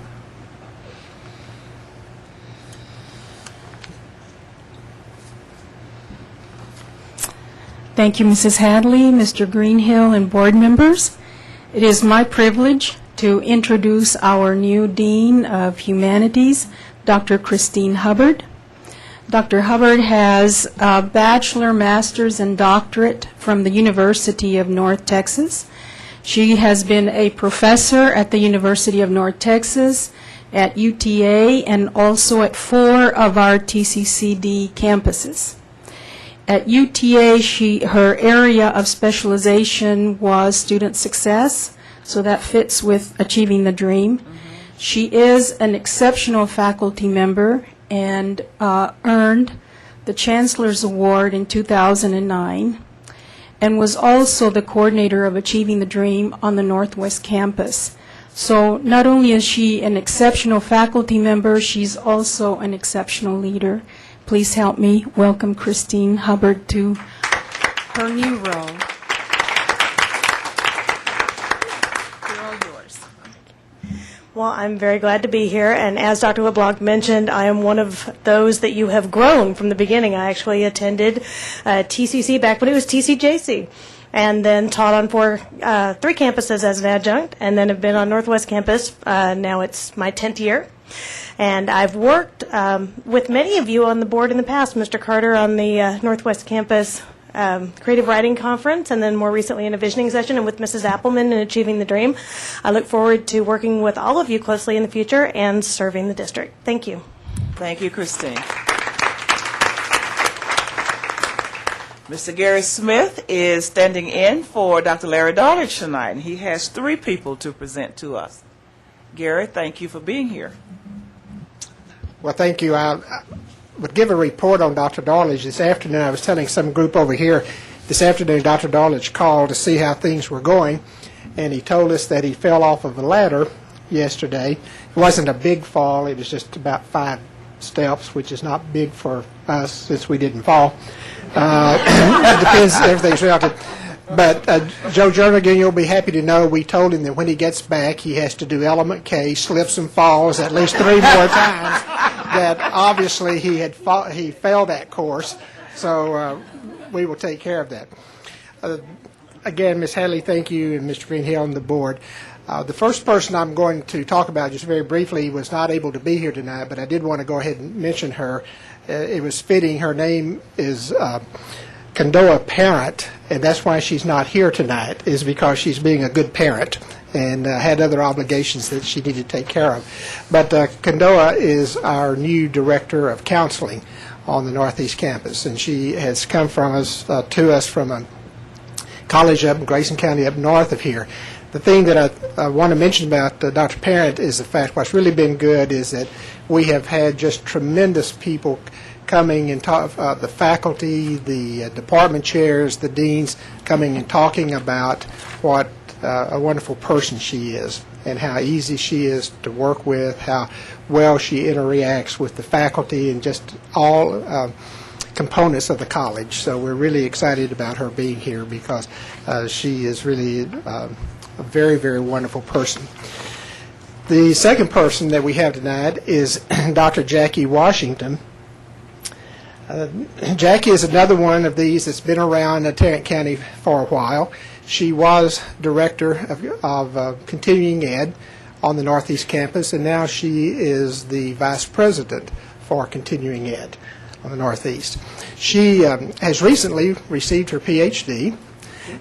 Thank you, Mrs. Hadley, Mr. Greenhill, and board members. It is my privilege to introduce our new Dean of Humanities, Dr. Christine Hubbard. Dr. Hubbard has a bachelor, master's, and doctorate from the University of North Texas. She has been a professor at the University of North Texas, at UTA, and also at 4 of our TCCD campuses. At UTA, her area of specialization was student success, so that fits with Achieving the Dream. She is an exceptional faculty member and earned the Chancellor's Award in 2009 and was also the coordinator of Achieving the Dream on the Northwest Campus. So not only is she an exceptional faculty member, she's also an exceptional leader. Please help me welcome Christine Hubbard to her new role. Well, I'm very glad to be here, and as Dr. LeBlanc mentioned, I am one of those that you have grown from the beginning. I actually attended TCC back when it was TCJC, and then taught on three campuses as an adjunct, and then have been on Northwest Campus. Now it's my 10th year. And I've worked with many of you on the board in the past, Mr. Carter on the Northwest Campus Creative Writing Conference, and then more recently in a visioning session, and with Mrs. Appleman in Achieving the Dream. I look forward to working with all of you closely in the future and serving the district. Thank you. Thank you, Christine. Mr. Gary Smith is standing in for Dr. Larry Daughtridge tonight, and he has 3 people to present to us. Gary, thank you for being here. Well, thank you. I would give a report on Dr. Daughtridge this afternoon. I was telling some group over here this afternoon Dr. Daughtridge called to see how things were going, and he told us that he fell off of a ladder yesterday. It wasn't a big fall. It was just about 5 steps, which is not big for us since we didn't fall. It depends. Everything's relative. But Joe Jernigan, you'll be happy to know we told him that when he gets back, he has to do element K, slips and falls at least 3 more times. That obviously he failed that course, so we will take care of that. Again, Ms. Hadley, thank you, and Mr. Greenhill and the board. The first person I'm going to talk about just very briefly was not able to be here tonight, but I did want to go ahead and mention her. It was fitting. Her name is Condoa Parent, and that's why she's not here tonight, is because she's being a good parent and had other obligations that she needed to take care of. But Condoa is our new director of counseling on the Northeast Campus, and she has come from us to us from a college up in Grayson County up north of here. The thing that I want to mention about Dr. Parent is the fact what's really been good is that we have had just tremendous people coming and talk, the faculty, the department chairs, the deans coming and talking about what a wonderful person she is and how easy she is to work with, how well she interacts with the faculty and just all components of the college. So we're really excited about her being here because she is really a very, very wonderful person. The second person that we have tonight is Dr. Jackie Washington. Jackie is another one of these that's been around Tarrant County for a while. She was director of continuing ed on the Northeast Campus, and now she is the vice president for continuing ed on the Northeast. She has recently received her PhD,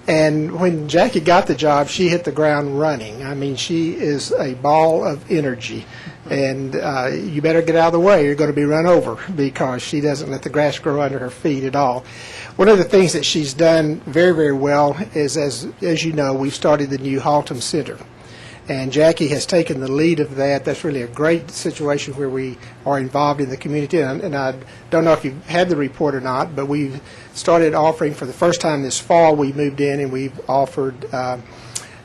and when Jackie got the job, she hit the ground running. I mean, she is a ball of energy. And you better get out of the way. You're going to be run over because she doesn't let the grass grow under her feet at all. One of the things that she's done very, very well is, as you know, we've started the new Haltom Center. And Jackie has taken the lead of that. That's really a great situation where we are involved in the community. And I don't know if you've had the report or not, but we've started offering for the first time this fall. We moved in and we've offered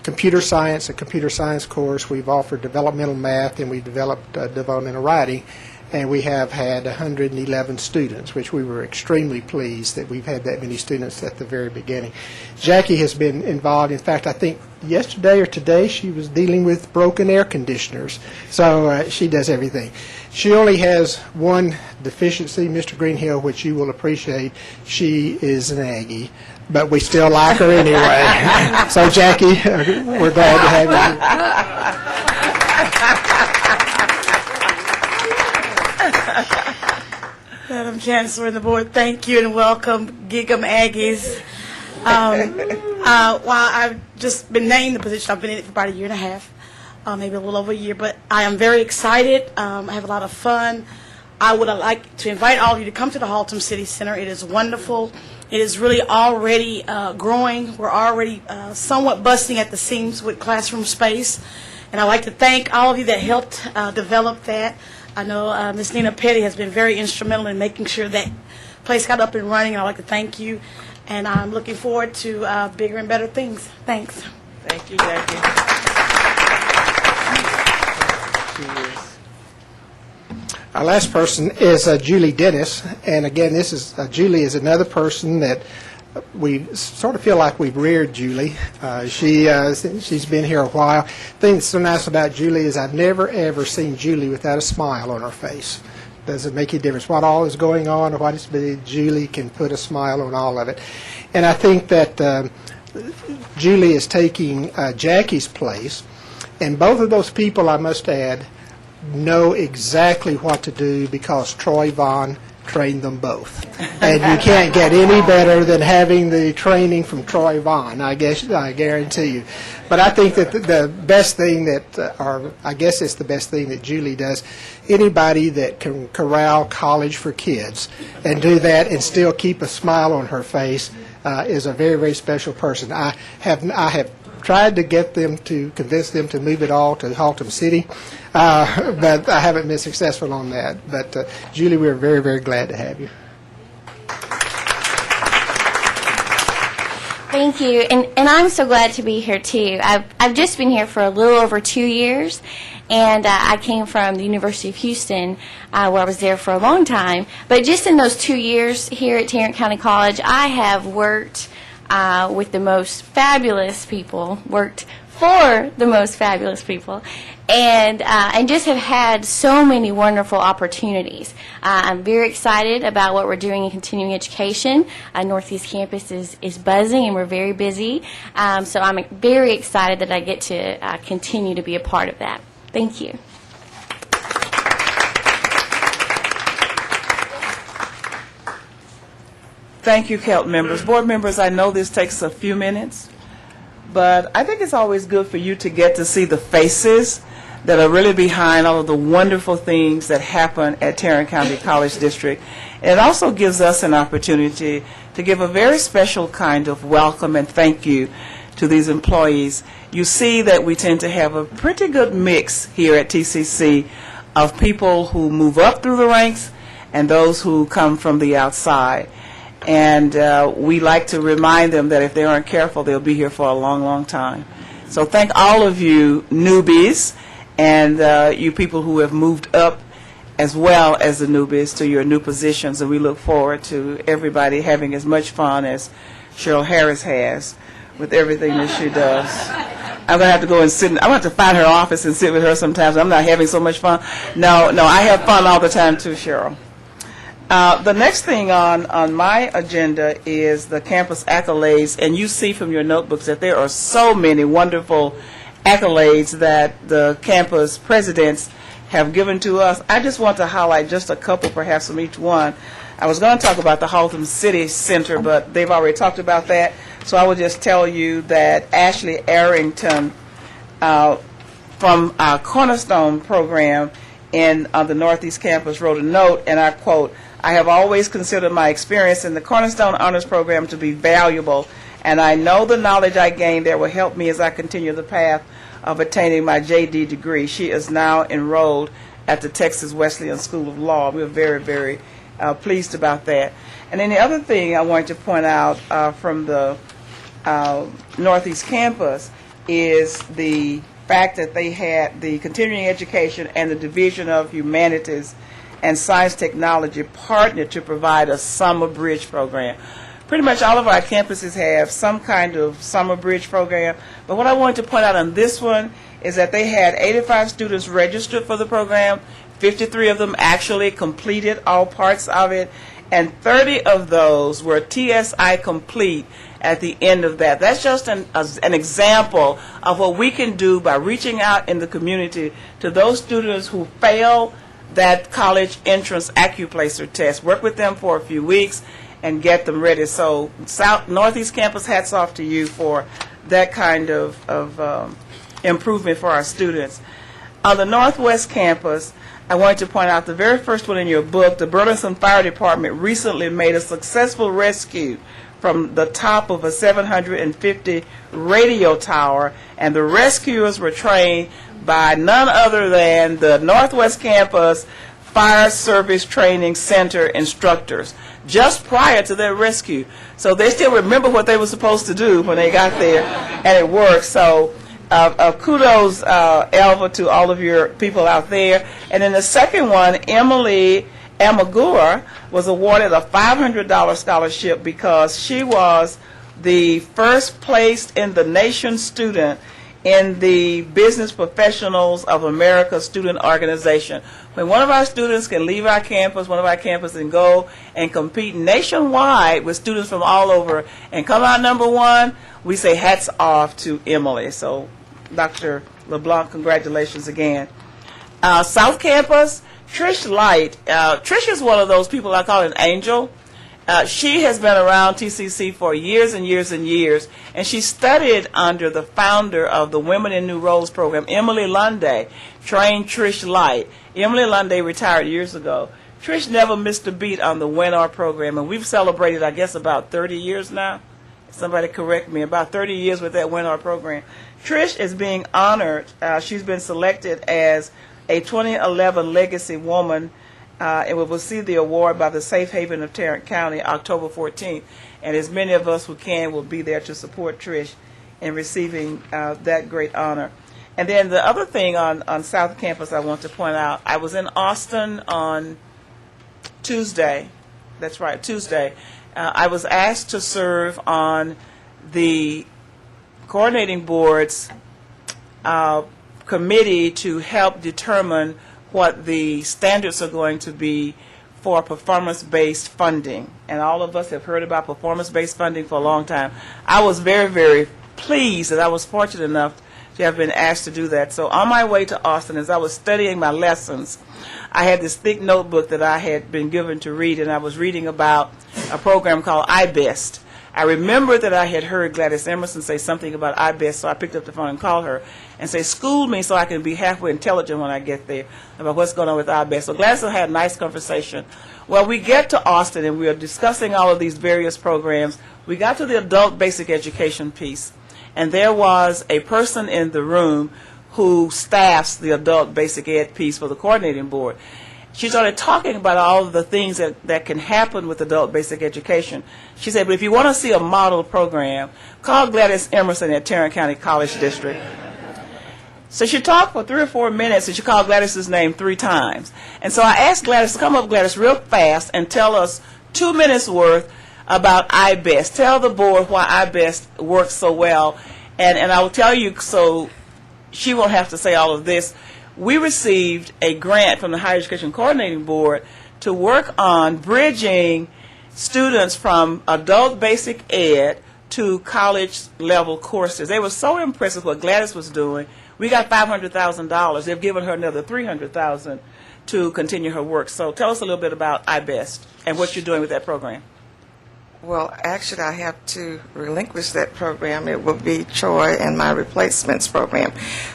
computer science, a computer science course. We've offered developmental math, and we've developed developmental writing. And we have had 111 students, which we were extremely pleased that we've had that many students at the very beginning. Jackie has been involved. In fact, I think yesterday or today she was dealing with broken air conditioners. So she does everything. She only has one deficiency, Mr. Greenhill, which you will appreciate. She is an Aggie, but we still like her anyway. So, Jackie, we're glad to have you. Madam Chancellor and the board, thank you and welcome, Gig'em Aggies. While I've just been named the position, I've been in it for about a year and a half, maybe a little over a year, but I am very excited. I have a lot of fun. I would like to invite all of you to come to the Haltom City Center. It is wonderful. It is really already growing. We're already somewhat busting at the seams with classroom space. And I'd like to thank all of you that helped develop that. I know Ms. Nina Petty has been very instrumental in making sure that place got up and running. I'd like to thank you. And I'm looking forward to bigger and better things. Thanks. Thank you, Jackie. Our last person is Julie Dennis, and again, this is Julie is another person that we sort of feel like we've reared Julie. She's been here a while. The thing that's so nice about Julie is I've never ever seen Julie without a smile on her face. Doesn't make any difference what all is going on or what it's been. Julie can put a smile on all of it, and I think that Julie is taking Jackie's place, and both of those people, I must add, know exactly what to do because Troy Vaughn trained them both. And you can't get any better than having the training from Troy Vaughn, I guarantee you. But I think that the best thing that, or I guess it's the best thing that Julie does, anybody that can corral college for kids and do that and still keep a smile on her face is a very, very special person. I have tried to get them to convince them to move it all to Haltom City, but I haven't been successful on that. But Julie, we're very, very glad to have you. Thank you, and I'm so glad to be here too. I've just been here for a little over 2 years, and I came from the University of Houston, where I was there for a long time. But just in those 2 years here at Tarrant County College, I have worked with the most fabulous people, worked for the most fabulous people, and just have had so many wonderful opportunities. I'm very excited about what we're doing in continuing education. Northeast Campus is buzzing, and we're very busy. So I'm very excited that I get to continue to be a part of that. Thank you. Thank you, CALT members. Board members, I know this takes a few minutes, but I think it's always good for you to get to see the faces that are really behind all of the wonderful things that happen at Tarrant County College District. And it also gives us an opportunity to give a very special kind of welcome and thank you to these employees. You see that we tend to have a pretty good mix here at TCC of people who move up through the ranks and those who come from the outside. And we like to remind them that if they aren't careful, they'll be here for a long, long time. So thank all of you newbies and you people who have moved up as well as the newbies to your new positions. And we look forward to everybody having as much fun as Cheryl Harris has with everything that she does. I'm going to have to go and sit. I'm going to have to find her office and sit with her sometimes. I'm not having so much fun. No, I have fun all the time too, Cheryl. The next thing on my agenda is the campus accolades, and you see from your notebooks that there are so many wonderful accolades that the campus presidents have given to us. I just want to highlight just a couple perhaps from each one. I was going to talk about the Haltom City Center, but they've already talked about that, so I will just tell you that Ashley Arrington from our Cornerstone program on the Northeast Campus wrote a note, and I quote, "I have always considered my experience in the Cornerstone Honors Program to be valuable, and I know the knowledge I gained there will help me as I continue the path of attaining my JD degree." She is now enrolled at the Texas Wesleyan School of Law. We're very, very pleased about that. And then the other thing I wanted to point out from the Northeast Campus is the fact that they had the continuing education and the Division of Humanities and Science Technology partnered to provide a summer bridge program. Pretty much all of our campuses have some kind of summer bridge program, but what I wanted to point out on this one is that they had 85 students registered for the program, 53 of them actually completed all parts of it, and 30 of those were TSI complete at the end of that. That's just an example of what we can do by reaching out in the community to those students who fail that college entrance Accuplacer test. Work with them for a few weeks and get them ready. So Northeast Campus, hats off to you for that kind of improvement for our students. On the Northwest Campus, I wanted to point out the very first one in your book, the Burleson Fire Department recently made a successful rescue from the top of a 750 radio tower, and the rescuers were trained by none other than the Northwest Campus Fire Service Training Center instructors just prior to their rescue. So they still remember what they were supposed to do when they got there, and it worked. So kudos, Elva, to all of your people out there. And then the second one, Emily Amagura, was awarded a $500 scholarship because she was the first placed in the nation student in the Business Professionals of America student organization. When one of our students can leave our campus, one of our campuses, and go and compete nationwide with students from all over and come out number one, we say hats off to Emily. So, Dr. LeBlanc, congratulations again. South Campus, Trish Light. Trish is one of those people I call an angel. She has been around TCC for years and years and years, and she studied under the founder of the Women in New Roles program, Emily Lunday, trained Trish Light. Emily Lunday retired years ago. Trish never missed a beat on the WinR program, and we've celebrated, I guess, about 30 years now. Somebody correct me, about 30 years with that WinR program. Trish is being honored. She's been selected as a 2011 Legacy Woman, and we will see the award by the Safe Haven of Tarrant County October 14th. And as many of us who can will be there to support Trish in receiving that great honor. And then the other thing on South Campus I want to point out, I was in Austin on Tuesday. That's right, Tuesday. I was asked to serve on the coordinating board's committee to help determine what the standards are going to be for performance-based funding. And all of us have heard about performance-based funding for a long time. I was very, very pleased that I was fortunate enough to have been asked to do that. So on my way to Austin, as I was studying my lessons, I had this thick notebook that I had been given to read, and I was reading about a program called iBest. I remembered that I had heard Gladys Emerson say something about iBest, so I picked up the phone and called her and say, school me so I can be halfway intelligent when I get there about what's going on with iBest. So Gladys had a nice conversation. Well, we get to Austin, and we are discussing all of these various programs. We got to the adult basic education piece, and there was a person in the room who staffs the adult basic ed piece for the coordinating board. She started talking about all of the things that can happen with adult basic education. She said, but if you want to see a model program, call Gladys Emerson at Tarrant County College District. So she talked for 3 or 4 minutes, and she called Gladys's name 3 times. And so I asked Gladys to come up, Gladys, real fast and tell us 2 minutes worth about iBest. Tell the board why iBest works so well. And I will tell you, so she won't have to say all of this. We received a grant from the Higher Education Coordinating Board to work on bridging students from adult basic ed to college level courses. They were so impressed with what Gladys was doing. We got $500,000. They've given her another $300,000 to continue her work. So tell us a little bit about iBest and what you're doing with that program. Well, actually, I have to relinquish that program. It will be Troy and my replacements program.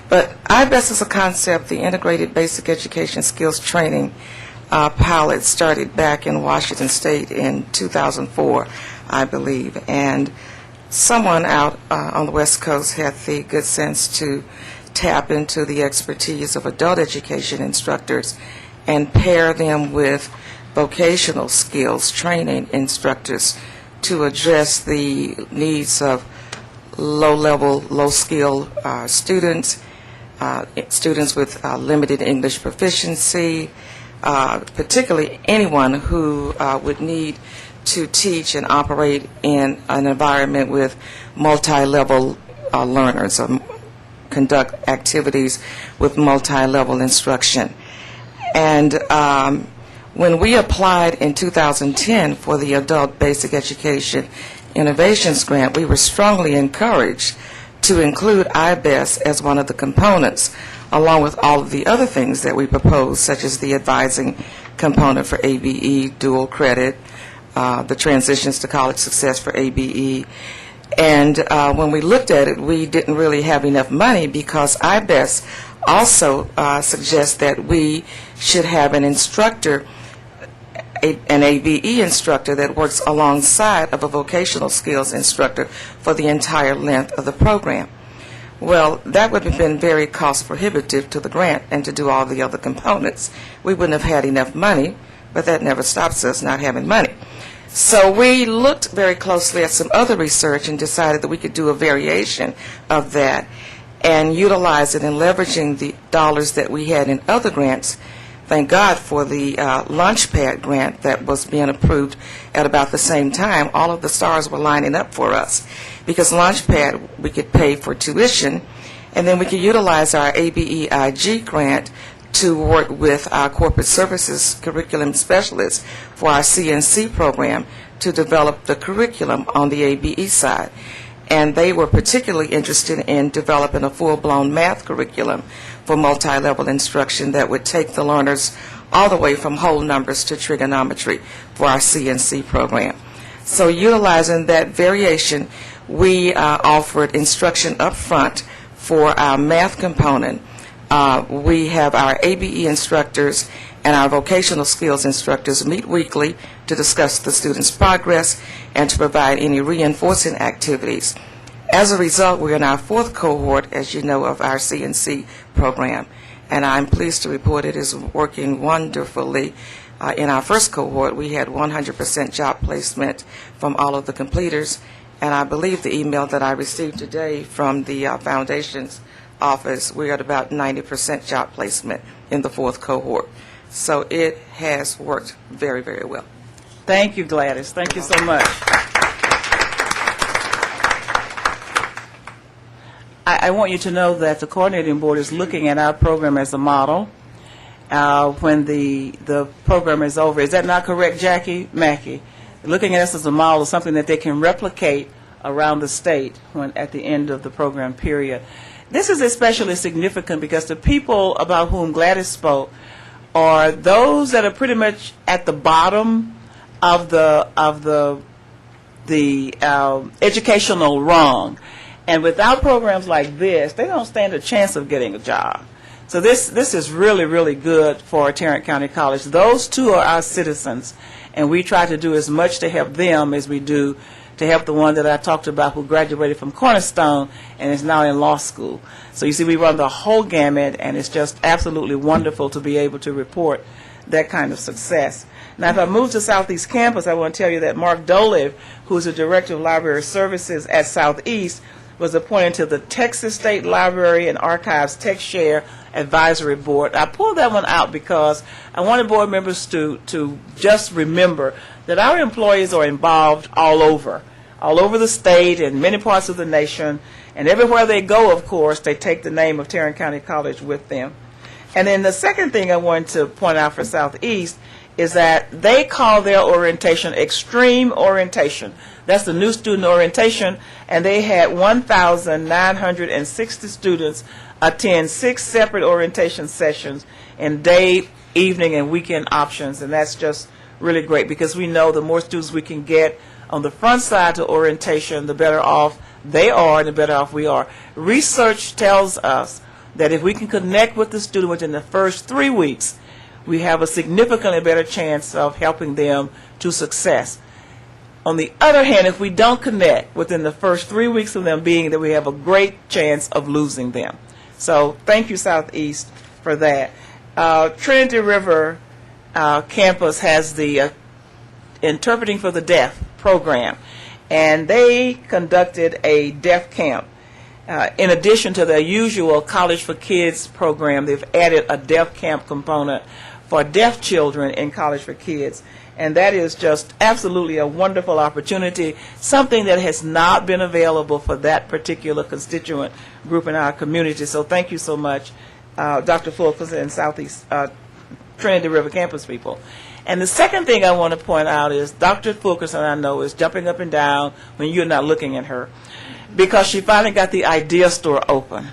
But iBest is a concept, the Integrated Basic Education Skills Training pilot started back in Washington State in 2004, I believe. And someone out on the West Coast had the good sense to tap into the expertise of adult education instructors and pair them with vocational skills training instructors to address the needs of low-level, low-skill students, students with limited English proficiency, particularly anyone who would need to teach and operate in an environment with multi-level learners, or conduct activities with multi-level instruction. And when we applied in 2010 for the Adult Basic Education Innovations Grant, we were strongly encouraged to include iBest as one of the components, along with all of the other things that we proposed, such as the advising component for ABE, dual credit, the transitions to college success for ABE. And when we looked at it, we didn't really have enough money because iBest also suggests that we should have an instructor, an ABE instructor that works alongside of a vocational skills instructor for the entire length of the program. Well, that would have been very cost prohibitive to the grant and to do all the other components. We wouldn't have had enough money, but that never stops us not having money. So we looked very closely at some other research and decided that we could do a variation of that and utilize it in leveraging the dollars that we had in other grants. Thank God for the Launchpad grant that was being approved at about the same time. All of the stars were lining up for us because Launchpad, we could pay for tuition, and then we could utilize our ABEIG grant to work with our corporate services curriculum specialists for our CNC program to develop the curriculum on the ABE side. And they were particularly interested in developing a full-blown math curriculum for multi-level instruction that would take the learners all the way from whole numbers to trigonometry for our CNC program. So utilizing that variation, we offered instruction up front for our math component. We have our ABE instructors and our vocational skills instructors meet weekly to discuss the students' progress and to provide any reinforcing activities. As a result, we're in our 4th cohort, as you know, of our CNC program, and I'm pleased to report it is working wonderfully. In our 1st cohort, we had 100% job placement from all of the completers, and I believe the email that I received today from the Foundation's office, we're at about 90% job placement in the 4th cohort. So it has worked very, very well. Thank you, Gladys. Thank you so much. I want you to know that the coordinating board is looking at our program as a model when the program is over. Is that not correct, Jackie Mackey? Looking at us as a model is something that they can replicate around the state when at the end of the program period. This is especially significant because the people about whom Gladys spoke are those that are pretty much at the bottom of the educational rung. And without programs like this, they don't stand a chance of getting a job. So this is really, really good for Tarrant County College. Those two are our citizens, and we try to do as much to help them as we do to help the one that I talked about who graduated from Cornerstone and is now in law school. So you see, we run the whole gamut, and it's just absolutely wonderful to be able to report that kind of success. Now, if I move to Southeast Campus, I want to tell you that Mark Dolev, who's the Director of Library Services at Southeast, was appointed to the Texas State Library and Archives Tech Share Advisory Board. I pulled that one out because I wanted board members to just remember that our employees are involved all over the state and many parts of the nation, and everywhere they go, of course, they take the name of Tarrant County College with them. And then the second thing I wanted to point out for Southeast is that they call their orientation Extreme Orientation. That's the new student orientation, and they had 1,960 students attend 6 separate orientation sessions in day, evening, and weekend options, and that's just really great because we know the more students we can get on the front side to orientation, the better off they are and the better off we are. Research tells us that if we can connect with the student within the first 3 weeks, we have a significantly better chance of helping them to success. On the other hand, if we don't connect within the first 3 weeks of them being there, we have a great chance of losing them. So thank you, Southeast, for that. Trinity River campus has the Interpreting for the Deaf program, and they conducted a deaf camp. In addition to their usual College for Kids program, they've added a deaf camp component for deaf children in College for Kids. And that is just absolutely a wonderful opportunity, something that has not been available for that particular constituent group in our community. So thank you so much, Dr. Fulkerson and Southeast Trinity River campus people. And the second thing I want to point out is Dr. Fulkerson, I know, is jumping up and down when you're not looking at her, because she finally got the idea store open.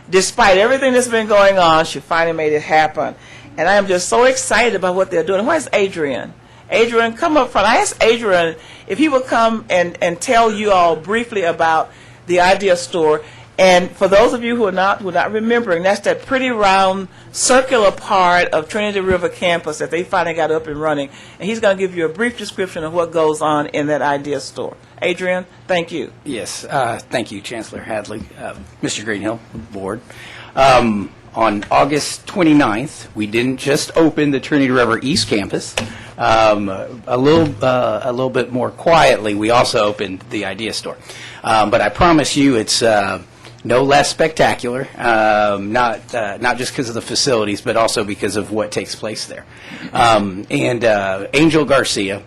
Despite everything that's been going on, she finally made it happen. And I am just so excited about what they're doing. Where's Adrian? Adrian, come up front. I asked Adrian if he would come and tell you all briefly about the idea store And for those of you who are not remembering, that's that pretty round circular part of Trinity River campus that they finally got up and running. And he's going to give you a brief description of what goes on in that idea store. Adrian, thank you. Yes, thank you, Chancellor Hadley, Mr. Greenhill, Board. On August 29th, we didn't just open the Trinity River East Campus. A little bit more quietly, we also opened the Idea Store. But I promise you, it's no less spectacular. Not just because of the facilities, but also because of what takes place there. Angel Garcia.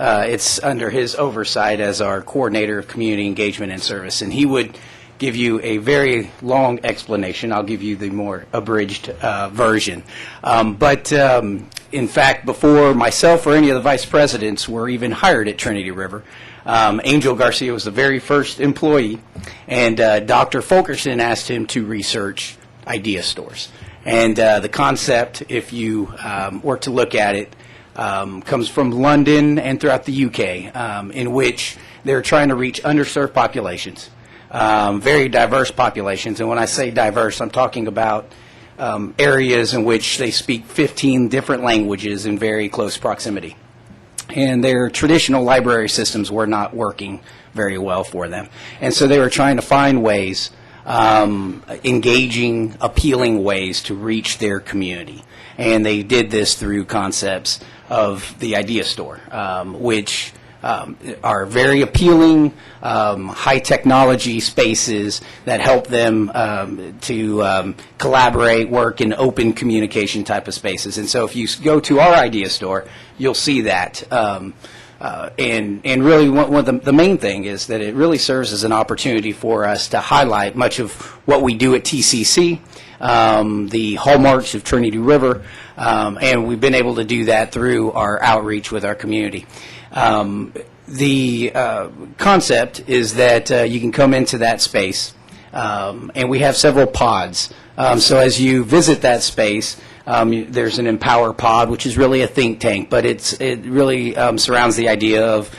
It's under his oversight as our coordinator of community engagement and service, and he would give you a very long explanation. I'll give you the more abridged version. In fact, before myself or any of the vice presidents were even hired at Trinity River, Angel Garcia was the very first employee, and Dr. Fulkerson asked him to research idea stores. And the concept, if you were to look at it, comes from London and throughout the UK, in which they're trying to reach underserved populations, very diverse populations. And when I say diverse, I'm talking about areas in which they speak 15 different languages in very close proximity. And their traditional library systems were not working very well for them. And so they were trying to find ways, engaging, appealing ways to reach their community. And they did this through concepts of the Idea Store, which are very appealing, high technology spaces that help them to collaborate, work in open communication type of spaces. And so if you go to our Idea Store, you'll see that. And really one of the main thing is that it really serves as an opportunity for us to highlight much of what we do at TCC, the hallmarks of Trinity River, and we've been able to do that through our outreach with our community. The concept is that you can come into that space, and we have several pods. So as you visit that space, there's an Empower pod, which is really a think tank, but it really surrounds the idea of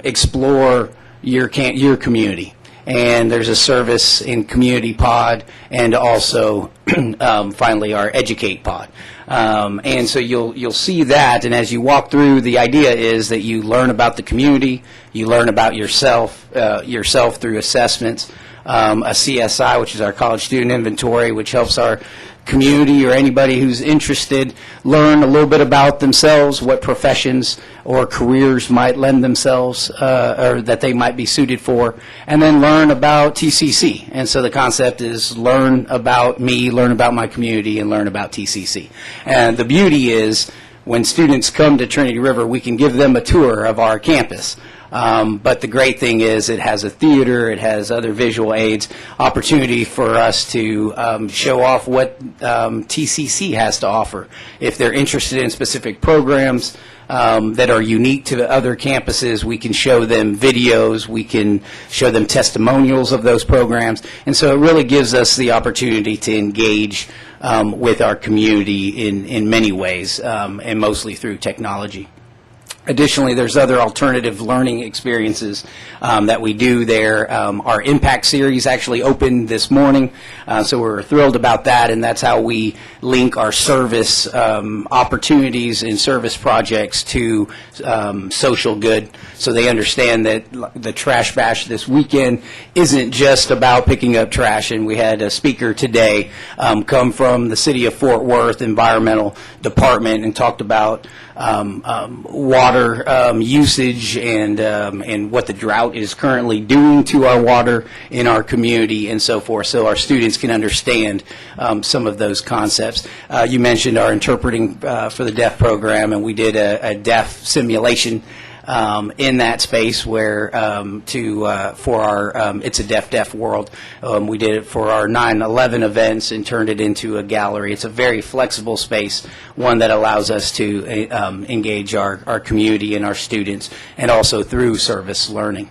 explore your community. And there's a service in Community Pod, and also finally our Educate Pod. And so you'll see that, and as you walk through, the idea is that you learn about the community, you learn about yourself through assessments, a CSI, which is our College Student Inventory, which helps our community or anybody who's interested learn a little bit about themselves, what professions or careers might lend themselves or that they might be suited for, and then learn about TCC. And so the concept is learn about me, learn about my community, and learn about TCC. And the beauty is when students come to Trinity River, we can give them a tour of our campus. But the great thing is it has a theater, it has other visual aids, opportunity for us to show off what TCC has to offer. If they're interested in specific programs that are unique to the other campuses, we can show them videos, we can show them testimonials of those programs, and so it really gives us the opportunity to engage with our community in many ways, and mostly through technology. Additionally, there's other alternative learning experiences that we do there. Our Impact Series actually opened this morning, so we're thrilled about that, and that's how we link our service opportunities and service projects to social good, so they understand that the Trash Bash this weekend isn't just about picking up trash. And we had a speaker today come from the City of Fort Worth Environmental Department and talked about water usage and what the drought is currently doing to our water in our community and so forth, so our students can understand some of those concepts. You mentioned our Interpreting for the Deaf program, and we did a deaf simulation in that space where for our It's a Deaf World. We did it for our 9/11 events and turned it into a gallery. It's a very flexible space, one that allows us to engage our community and our students, and also through service learning.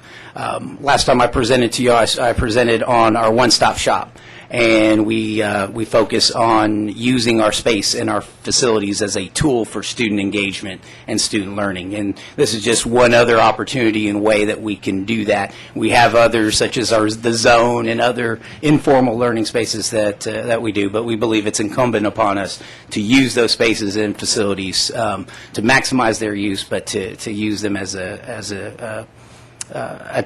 Last time I presented to you, I presented on our one-stop shop. and we focus on using our space and our facilities as a tool for student engagement and student learning. And this is just one other opportunity and way that we can do that. We have others, such as the Zone and other informal learning spaces that we do, but we believe it's incumbent upon us to use those spaces and facilities to maximize their use, but to use them as a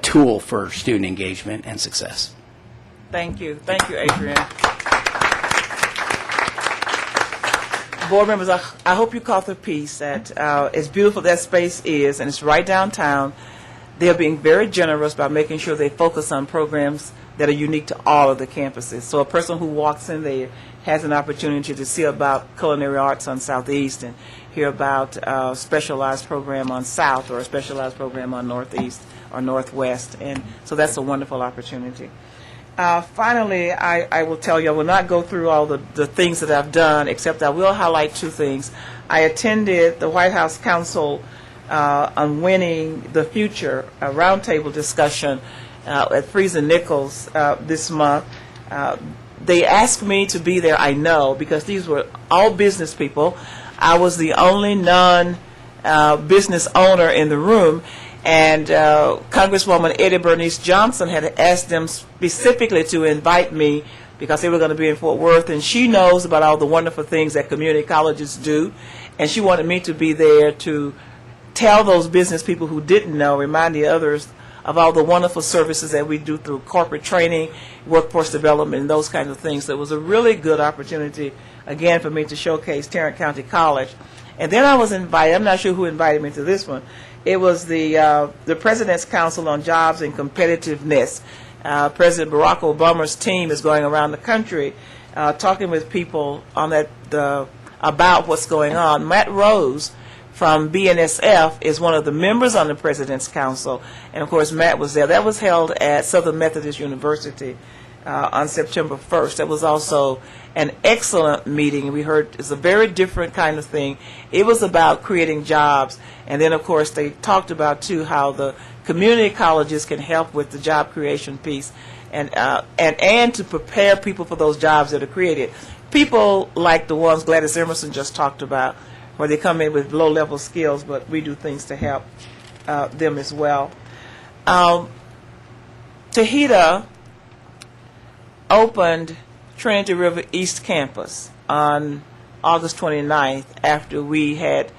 tool for student engagement and success. Thank you, Adrian. Board members, I hope you caught the piece that as beautiful that space is, and it's right downtown, they're being very generous by making sure they focus on programs that are unique to all of the campuses. So a person who walks in there has an opportunity to see about culinary arts on Southeast and hear about a specialized program on South or a specialized program on Northeast or Northwest. And so that's a wonderful opportunity. Finally, I will tell you, I will not go through all the things that I've done, except I will highlight two things. I attended the White House Council on Winning the Future, a roundtable discussion at Friesen Nichols this month. They asked me to be there, I know, because these were all business people. I was the only non-business owner in the room, and Congresswoman Eddie Bernice Johnson had asked them specifically to invite me because they were going to be in Fort Worth, and she knows about all the wonderful things that community colleges do, and she wanted me to be there to tell those business people who didn't know, remind the others of all the wonderful services that we do through corporate training, workforce development, and those kinds of things. So it was a really good opportunity, again, for me to showcase Tarrant County College. And then I was invited, I'm not sure who invited me to this one, it was the President's Council on Jobs and Competitiveness. President Barack Obama's team is going around the country talking with people on about what's going on. Matt Rose from BNSF is one of the members on the President's Council, and of course Matt was there. That was held at Southern Methodist University on September 1st. That was also an excellent meeting. We heard it's a very different kind of thing. It was about creating jobs, and then of course they talked about too how the community colleges can help with the job creation piece, and to prepare people for those jobs that are created. People like the ones Gladys Emerson just talked about, where they come in with low-level skills, but we do things to help them as well. Tahita opened Trinity River East Campus on August 29th after we had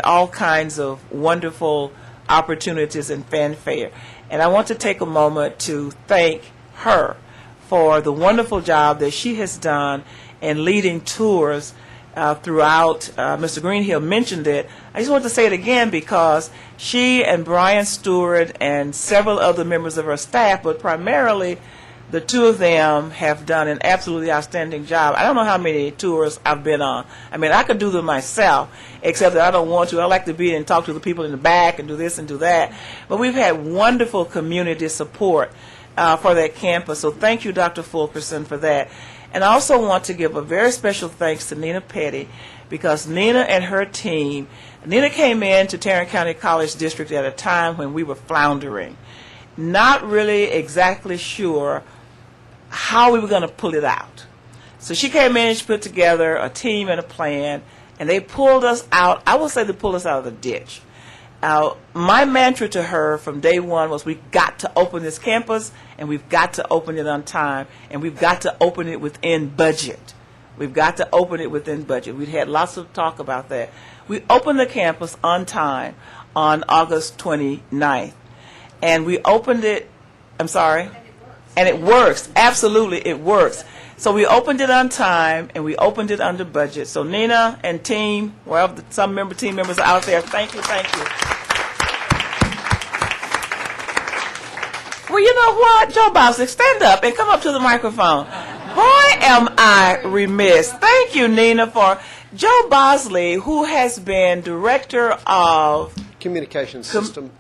all kinds of wonderful opportunities and fanfare. And I want to take a moment to thank her for the wonderful job that she has done in leading tours throughout. Mr. Greenhill mentioned it. I just want to say it again because she and Brian Stewart and several other members of her staff, but primarily the two of them, have done an absolutely outstanding job. I don't know how many tours I've been on. I mean, I could do them myself, except that I don't want to. I like to be and talk to the people in the back and do this and do that. But we've had wonderful community support for that campus. So thank you, Dr. Fulkerson, for that. And I also want to give a very special thanks to Nina Petty, because Nina and her team, Nina came in to Tarrant County College District at a time when we were floundering, not really exactly sure how we were going to pull it out. So she came in and she put together a team and a plan, and they pulled us out. I will say they pulled us out of the ditch. My mantra to her from day one was we've got to open this campus, and we've got to open it on time, and we've got to open it within budget. We've got to open it within budget. We'd had lots of talk about that. We opened the campus on time on August 29th, and we opened it, I'm sorry? And it works. Absolutely, it works. So we opened it on time, and we opened it under budget. So Nina and team, well, some team members are out there. Thank you, thank you. Well, you know what? Joe Bosley, stand up and come up to the microphone. Boy, am I remiss. Thank you, Nina, for Joe Bosley, who has been director of Communication Systems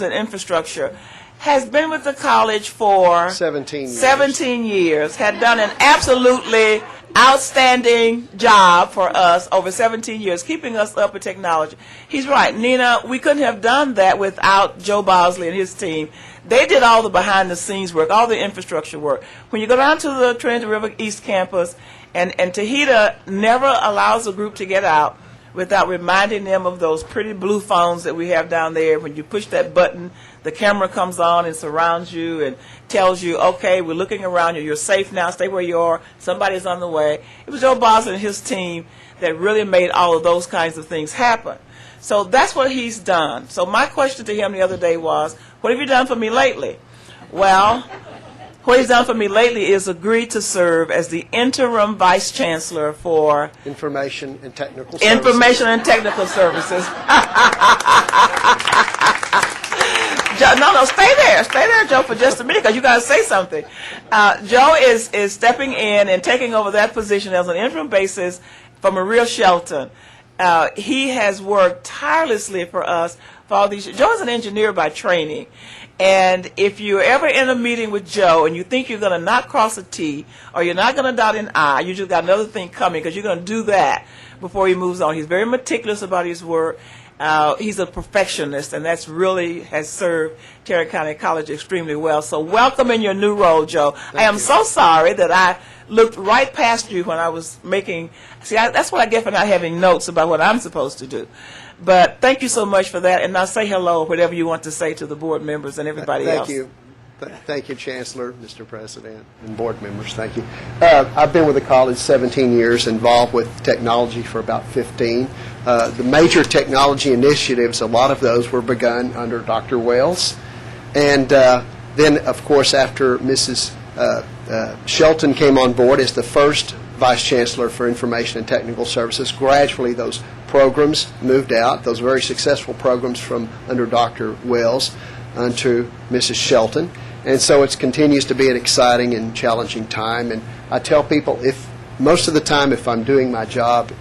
and Infrastructure, has been with the college for 17 years. 17 years, had done an absolutely, outstanding job for us over 17 years, keeping us up with technology. He's right, Nina, we couldn't have done that without Joe Bosley and his team. They did all the behind-the-scenes work, all the infrastructure work. When you go down to the Trinity River East Campus, and Tahita never allows a group to get out without reminding them of those pretty blue phones that we have down there. When you push that button, the camera comes on and surrounds you and tells you, okay, we're looking around you, you're safe now, stay where you are, somebody's on the way. It was Joe Bosley and his team that really made all of those kinds of things happen. So that's what he's done. So my question to him the other day was, what have you done for me lately? Well, what he's done for me lately is agreed to serve as the interim vice chancellor for Information and Technical Services. Information and Technical Services. No, stay there, Joe, for just a minute, because you got to say something. Joe is stepping in and taking over that position as an interim basis for Maria Shelton. He has worked tirelessly for us for all these years. Joe is an engineer by training. And if you're ever in a meeting with Joe and you think you're going to not cross a T or you're not going to dot an I, you just got another thing coming, because you're going to do that before he moves on. He's very meticulous about his work. He's a perfectionist, and that's really has served Tarrant County College extremely well. So welcome in your new role, Joe. I am so sorry that I looked right past you when I was making, that's what I get for not having notes about what I'm supposed to do. But thank you so much for that, and now say hello, whatever you want to say to the board members and everybody else. Thank you. Thank you, Chancellor, Mr. President, and board members. Thank you. I've been with the college 17 years, involved with technology for about 15. The major technology initiatives, a lot of those were begun under Dr. Wells. And then, of course, after Mrs. Shelton came on board as the first Vice Chancellor for Information and Technical Services, gradually those programs moved out, those very successful programs from under Dr. Wells onto Mrs. Shelton. And so it continues to be an exciting and challenging time. And I tell people, if most of the time, if I'm doing my job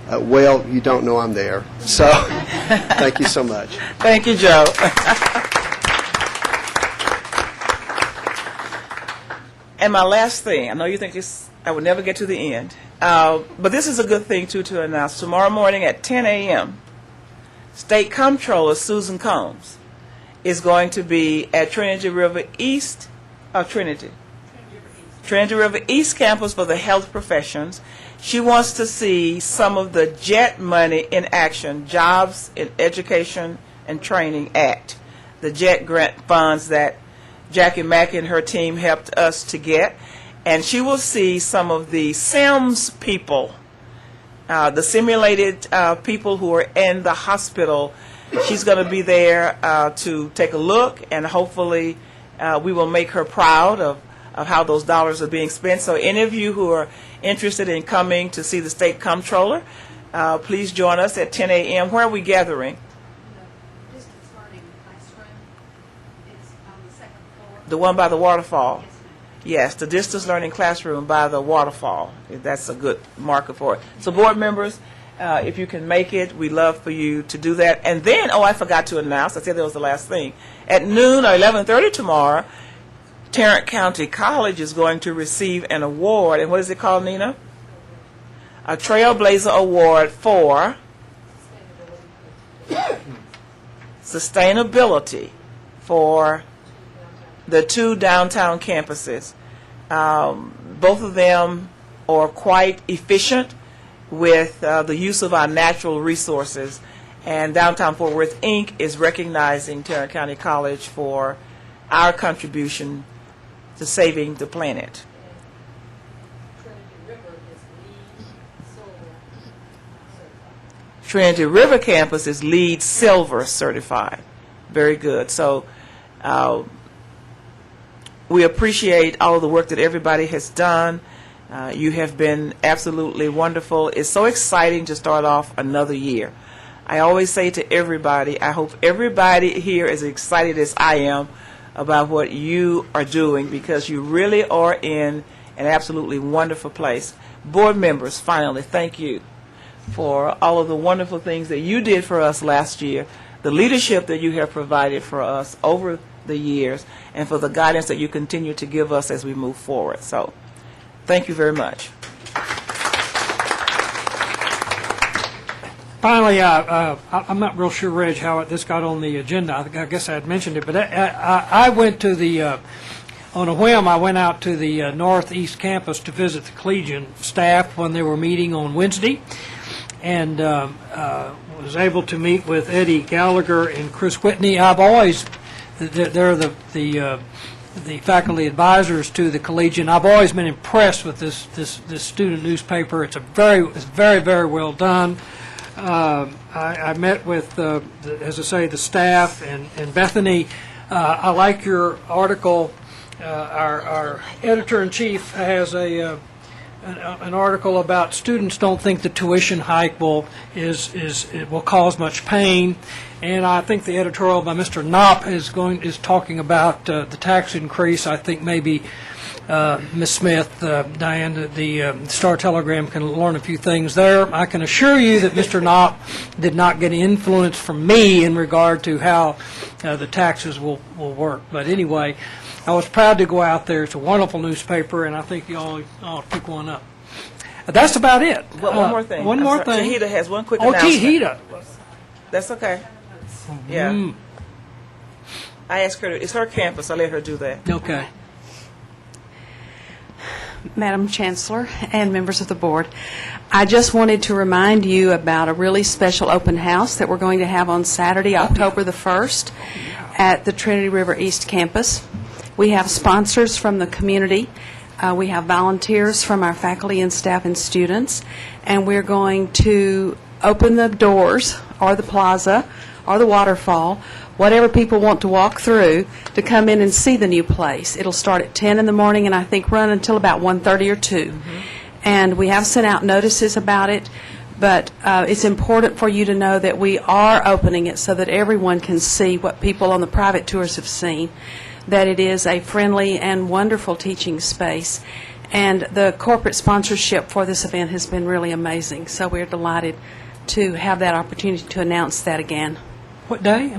well, you don't know I'm there. So thank you so much. Thank you, Joe. And my last thing, I know you think I would never get to the end, but this is a good thing, too, to announce. Tomorrow morning at 10 a.m., State Comptroller Susan Combs is going to be at Trinity River East River East campus for the health professions. She wants to see some of the JET money in action, Jobs in Education and Training Act, the JET grant funds that Jackie Mackey and her team helped us to get. And she will see some of the SIMS people, the simulated people who are in the hospital. She's going to be there to take a look, and hopefully we will make her proud of how those dollars are being spent. So any of you who are interested in coming to see the State Comptroller, please join us at 10 a.m. Where are we gathering? The one by the waterfall. Yes, the distance learning classroom by the waterfall. That's a good marker for it. So board members, if you can make it, we'd love for you to do that. And then, I forgot to announce, I said that was the last thing. At noon or 11:30 tomorrow, Tarrant County College is going to receive an award. And what is it called, Nina? A Trailblazer Award for sustainability for the two downtown campuses. Both of them are quite efficient with the use of our natural resources, and Downtown Fort Worth, Inc. is recognizing Tarrant County College for our contribution to saving the planet. Trinity River campus is LEED Silver certified. Very good. So we appreciate all of the work that everybody has done. You have been absolutely wonderful. It's so exciting to start off another year. I always say to everybody, I hope everybody here is excited as I am about what you are doing, because you really are in an absolutely wonderful place. Board members, finally, thank you for all of the wonderful things that you did for us last year, the leadership that you have provided for us over the years, and for the guidance that you continue to give us as we move forward. So thank you very much. Finally, I'm not real sure, Reg, how this got on the agenda. I guess I had mentioned it, but I went to the, on a whim, I went out to the Northeast campus to visit the Collegian staff when they were meeting on Wednesday, and was able to meet with Eddie Gallagher and Chris Whitney. I've always, they're the faculty advisors to the Collegian. I've always been impressed with this student newspaper. It's very, very well done. I met with, as I say, the staff and Bethany. I like your article. Our editor-in-chief has an article about students don't think the tuition hike will cause much pain, and I think the editorial by Mr. Knopp is talking about the tax increase. I think maybe Ms. Smith, Diane, the Star-Telegram can learn a few things there. I can assure you that Mr. Knopp did not get influence from me in regard to how the taxes will work. But anyway, I was proud to go out there. It's a wonderful newspaper, and I think you all ought to pick one up. That's about it. Well, one more thing. One more thing. Tahita has one quick announcement. Tahita. That's okay. Yeah. I asked her, it's her campus, I let her do that. Okay. Madam Chancellor and members of the board, I just wanted to remind you about a really special open house that we're going to have on Saturday, October the 1st at the Trinity River East campus. We have sponsors from the community. We have volunteers from our faculty and staff and students, and we're going to open the doors or the plaza or the waterfall, whatever people want to walk through, to come in and see the new place. It'll start at 10 in the morning and I think run until about 1:30 or 2. And we have sent out notices about it, but it's important for you to know that we are opening it so that everyone can see what people on the private tours have seen, that it is a friendly and wonderful teaching space. And the corporate sponsorship for this event has been really amazing, so we're delighted to have that opportunity to announce that again. What day?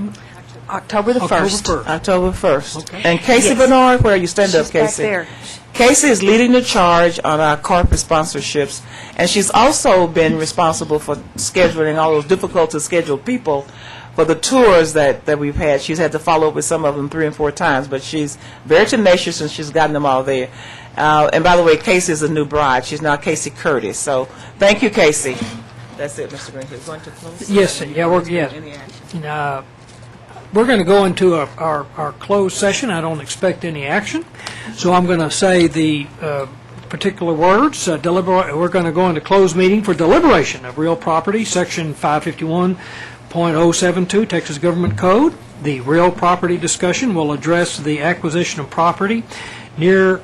October the 1st. October 1st. Okay. And Casey Yes. Bernard, where are you? Stand up, She's back Casey. there. Casey is leading the charge on our corporate sponsorships, and she's also been responsible for scheduling all those difficult to schedule people for the tours that we've had. She's had to follow up with some of them 3 and 4 times, but she's very tenacious and she's gotten them all there. And by the way, Casey is a new bride. She's now Casey Curtis. So thank you, Casey. That's it, Mr. Greenfield. Going to close? Yes, yeah, we're going to go into our closed session. I don't expect any action, so I'm going to say the particular words. We're going to go into closed meeting for deliberation of real property, Section 551.072 Texas Government Code. The real property discussion will address the acquisition of property near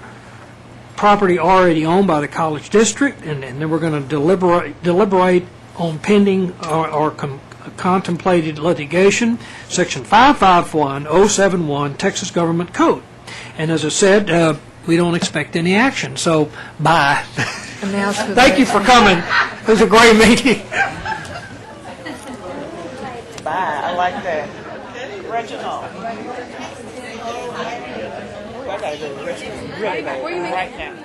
property already owned by the college district, and then we're going to deliberate on pending or contemplated litigation, Section 551.071 Texas Government Code. And as I said, we don't expect any action, so bye. Thank you for coming. It was a great meeting. Bye. I like that. Reginald. I got to go to the restroom really bad right now.